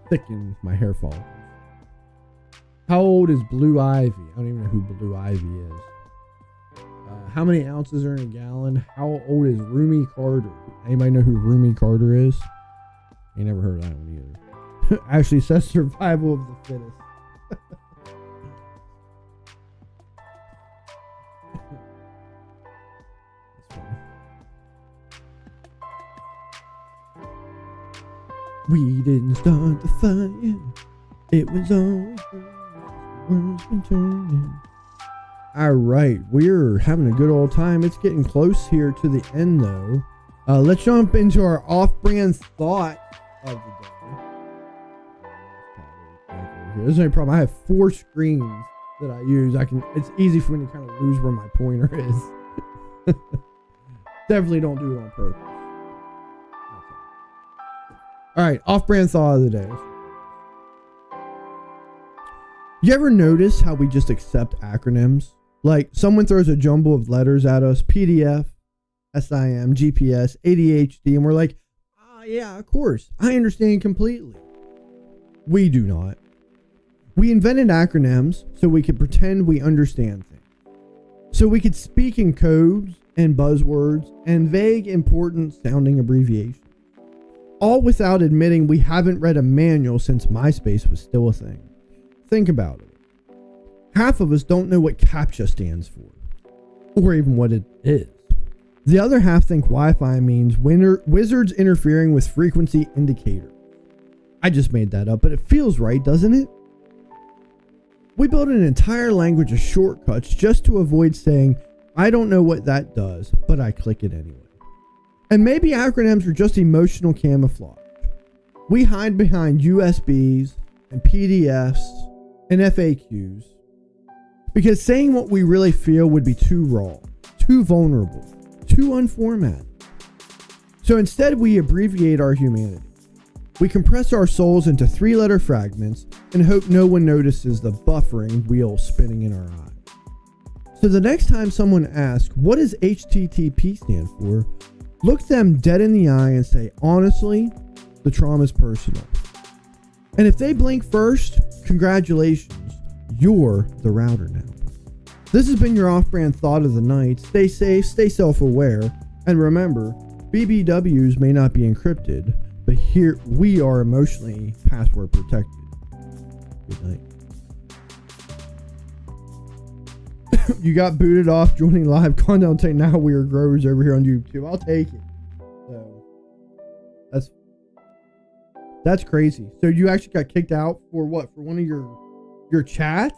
thicken my hair follicles. How old is Blue Ivy? I don't even know who Blue Ivy is. How many ounces are in a gallon? How old is Rumi Carter? Anybody know who Rumi Carter is? I never heard of that one either. Actually says survival of the fittest. We didn't start the fire. It was always been turning. Alright, we're having a good old time. It's getting close here to the end though. Let's jump into our off-brand thought of the day. There's no problem. I have 4 screens that I use. It's easy for me to kind of lose where my pointer is. Definitely don't do it on purpose. Alright, off-brand thought of the day. You ever notice how we just accept acronyms? Like, someone throws a jumble of letters at us, PDF, SIM, GPS, ADHD, and we're like, yeah, of course. I understand completely. We do not. We invented acronyms so we could pretend we understand things. So we could speak in codes and buzzwords and vague, important sounding abbreviations. All without admitting we haven't read a manual since MySpace was still a thing. Think about it. Half of us don't know what CAPTCHA stands for, or even what it is. The other half think Wi-Fi means wizards interfering with frequency indicator. I just made that up, but it feels right, doesn't it? We built an entire language of shortcuts just to avoid saying, I don't know what that does, but I click it anyway. And maybe acronyms are just emotional camouflage. We hide behind USBs, and PDFs and FAQs, because saying what we really feel would be too raw, too vulnerable, too unformatted. So instead, we abbreviate our humanity. We compress our souls into 3-letter fragments and hope no one notices the buffering wheel spinning in our eye. So the next time someone asks, what does HTTP stand for? Look them dead in the eye and say, honestly, the trauma is personal. And if they blink first, congratulations, you're the router now. This has been your off-brand thought of the night. Stay safe, stay self-aware, and remember, BBWs may not be encrypted, but here we are emotionally password protected. Good night. You got booted off joining live content. Take now we are growers over here on YouTube. I'll take it. So that's crazy. So you actually got kicked out for what? For one of your chats?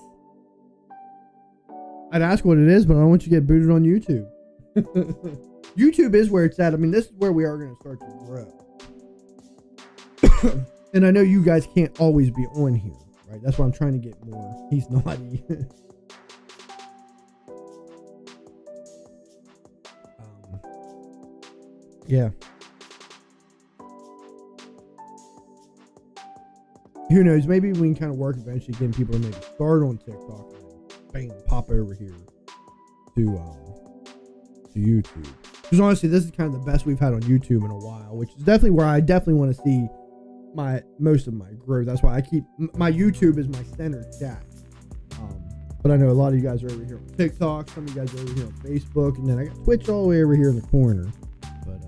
I'd ask what it is, but I don't want you to get booted on YouTube. YouTube is where it's at. I mean, this is where we are going to start to grow. And I know you guys can't always be on here, right? That's why I'm trying to get more. He's naughty. Yeah. Who knows? Maybe we can kind of work eventually getting people to maybe start on TikTok and bang, pop over here to YouTube. Because honestly, this is kind of the best we've had on YouTube in a while, which is definitely where I definitely want to see most of my growth. That's why I keep my YouTube is my center chat. But I know a lot of you guys are over here on TikTok. Some of you guys are over here on Facebook, and then I got Twitch all the way over here in the corner. But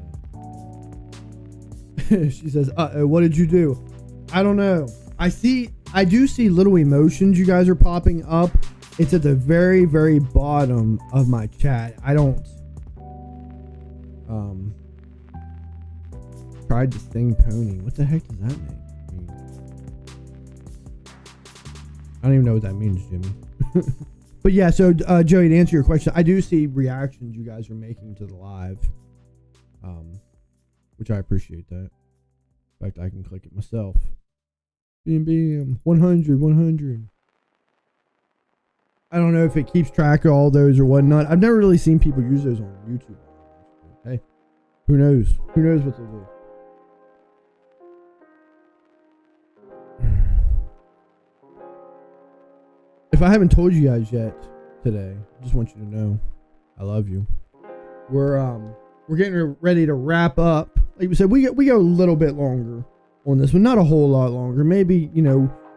she says, what did you do? I don't know. I do see little emotions you guys are popping up. It's at the very, very bottom of my chat. I don't tried to sing pony. What the heck does that mean? I don't even know what that means, Jimmy. But yeah, so Joey, to answer your question, I do see reactions you guys are making to the live, which I appreciate that. In fact, I can click it myself. Bam, 100. I don't know if it keeps track of all those or whatnot. I've never really seen people use those on YouTube. Hey, who knows? Who knows what they'll do? If I haven't told you guys yet today, I just want you to know I love you. We're getting ready to wrap up. Like we said, we go a little bit longer on this one, not a whole lot longer. Maybe,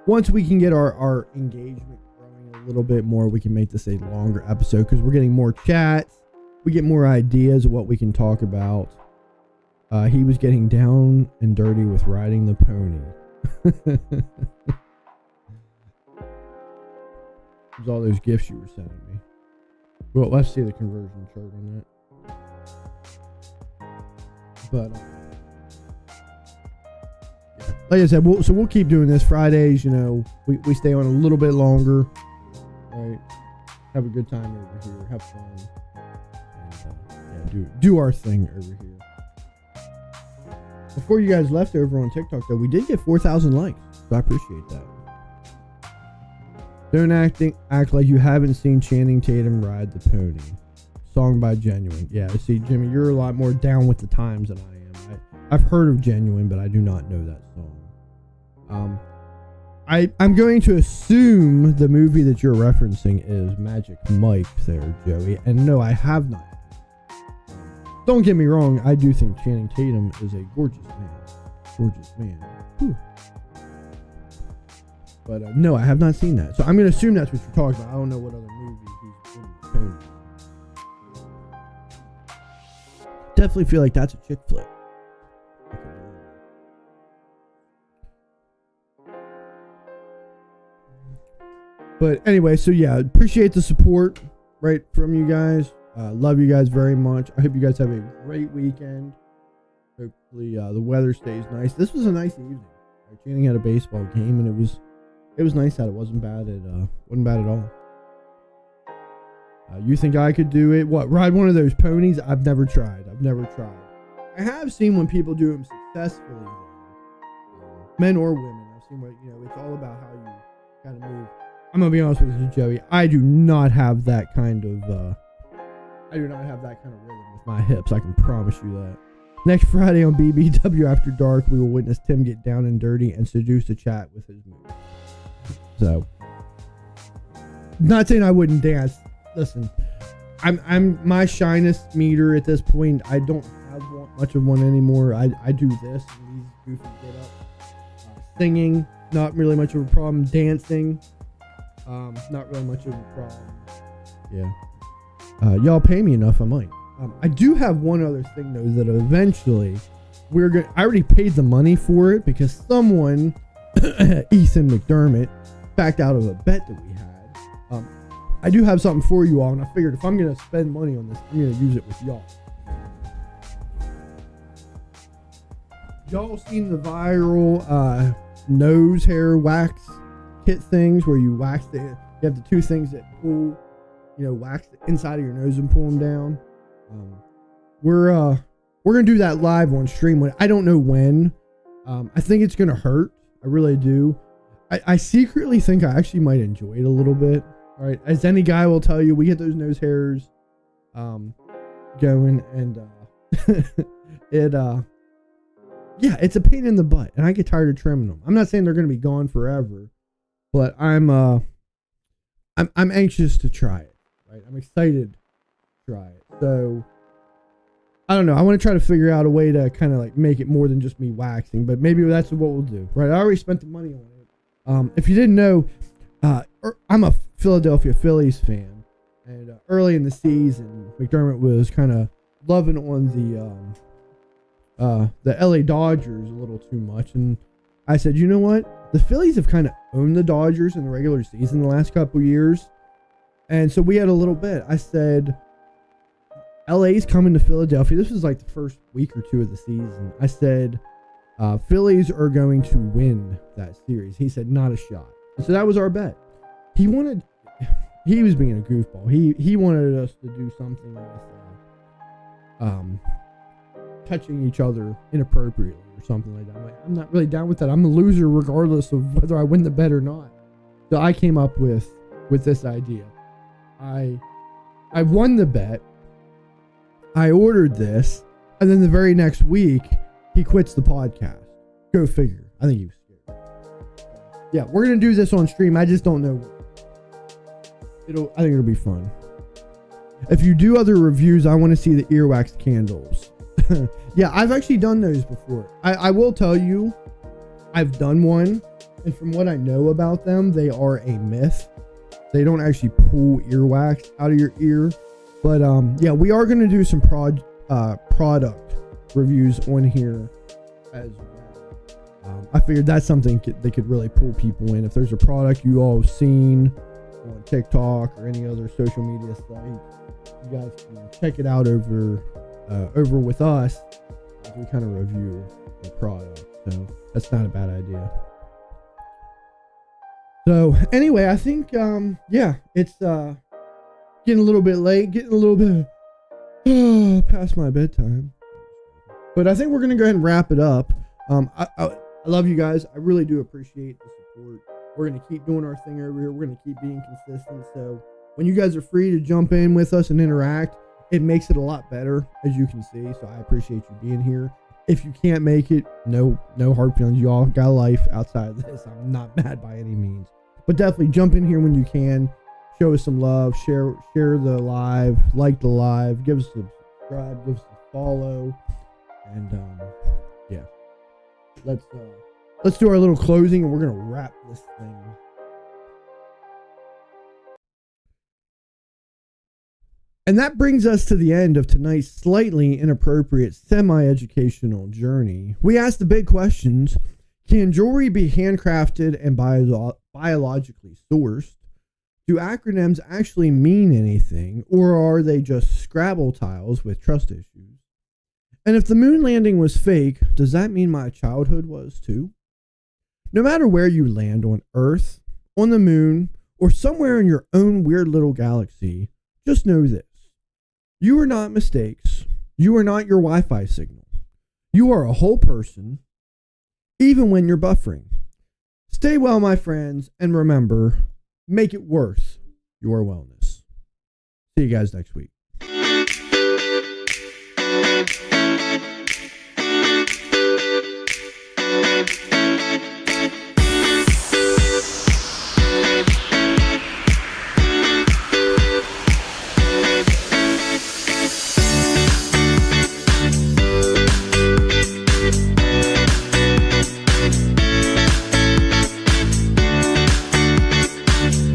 once we can get our engagement growing a little bit more, we can make this a longer episode because we're getting more chats. We get more ideas of what we can talk about. He was getting down and dirty with riding the pony. There's all those gifts you were sending me. Well, let's see the conversion chart on that. But like I said, we'll keep doing this Fridays. We stay on a little bit longer. Right, have a good time over here. Have fun. And, do our thing over here. Before you guys left over on TikTok, though, we did get 4,000 likes, so I appreciate that. Don't act like you haven't seen Channing Tatum ride the pony. Song by Genuine. Yeah, see, Jimmy, you're a lot more down with the times than I am. I've heard of Genuine, but I do not know that song. I'm going to assume the movie that you're referencing is Magic Mike there, Joey. And no, I have not. Don't get me wrong, I do think Channing Tatum is a gorgeous man. Gorgeous man. Whew. But no, I have not seen that. So I'm going to assume that's what you're talking about. I don't know what other movie he's in. Definitely feel like that's a chick flick. But anyway, so yeah, appreciate the support right from you guys. Love you guys very much. I hope you guys have a great weekend. Hopefully the weather stays nice. This was a nice evening. Channing had a baseball game, and it was nice that it wasn't bad at all. You think I could do it? What, ride one of those ponies? I've never tried. I have seen when people do them successfully, men or women. I've seeing what, it's all about how you kind of move. I'm going to be honest with you, Joey. I do not have that kind of rhythm with my hips. I can promise you that. Next Friday on BBW After Dark, we will witness Tim get down and dirty and seduce the chat with his moves. So, not saying I wouldn't dance. Listen, I'm my shyness meter at this point. I don't have much of one anymore. I do this and these goofy get up. Singing, not really much of a problem. Dancing, not really much of a problem. Yeah. Y'all pay me enough, I might. I do have one other thing though that eventually I already paid the money for it because someone, Ethan McDermott, backed out of a bet that we had. I do have something for you all, and I figured if I'm gonna spend money on this, I'm gonna use it with y'all. Y'all seen the viral nose hair wax kit things where you wax you have the two things that pull, wax the inside of your nose and pull them down. We're gonna do that live on stream. I don't know when. I think it's gonna hurt. I really do. I secretly think I actually might enjoy it a little bit. All right, as any guy will tell you, we get those nose hairs going, and it's a pain in the butt, and I get tired of trimming them. I'm not saying they're gonna be gone forever, but I'm anxious to try it. Right, I'm excited to try it. So I don't know. I want to try to figure out a way to kind of like make it more than just me waxing, but maybe that's what we'll do. Right, I already spent the money on it. If you didn't know, I'm a Philadelphia Phillies fan, and early in the season, McDermott was kind of loving on the LA Dodgers a little too much, and I said, you know what? The Phillies have kind of owned the Dodgers in the regular season the last couple years, and so we had a little bit. I said, LA's coming to Philadelphia. This was like the first week or two of the season. I said, Phillies are going to win that series. He said, not a shot. And so that was our bet. He was being a goofball. He wanted us to do something with touching each other inappropriately or something like that. I'm not really down with that. I'm a loser regardless of whether I win the bet or not. So I came up with this idea. I won the bet. I ordered this, and then the very next week, he quits the podcast. Go figure. I think he was scared. Yeah, we're going to do this on stream. I just don't know. I think it'll be fun. If you do other reviews, I want to see the earwax candles. Yeah, I've actually done those before. I will tell you, I've done one, and from what I know about them, they are a myth. They don't actually pull earwax out of your ear. But yeah, we are going to do some product reviews on here as well. I figured that's something they could really pull people in. If there's a product you all have seen on TikTok or any other social media site, you guys can check it out over with us as we kind of review the product. So that's not a bad idea. So anyway, I think it's getting a little bit late, getting a little bit past my bedtime. But I think we're going to go ahead and wrap it up. I love you guys. I really do appreciate the support. We're going to keep doing our thing over here. We're going to keep being consistent. So when you guys are free to jump in with us and interact, it makes it a lot better, as you can see. So I appreciate you being here. If you can't make it, no hard feelings. You all got a life outside of this. I'm not mad by any means. But definitely jump in here when you can. Show us some love, share the live, like the live, give us a subscribe, give us a follow, and yeah, let's do our little closing, and we're gonna wrap this thing. And that brings us to the end of tonight's slightly inappropriate semi-educational journey. We asked the big questions: can jewelry be handcrafted and biologically sourced? Do acronyms actually mean anything, or are they just Scrabble tiles with trust issues? And if the moon landing was fake, does that mean my childhood was too? No matter where you land on Earth, on the moon, or somewhere in your own weird little galaxy, just know this. You are not mistakes. You are not your Wi-Fi signal. You are a whole person, even when you're buffering. Stay well, my friends, and remember, make it worth your wellness. See you guys next week.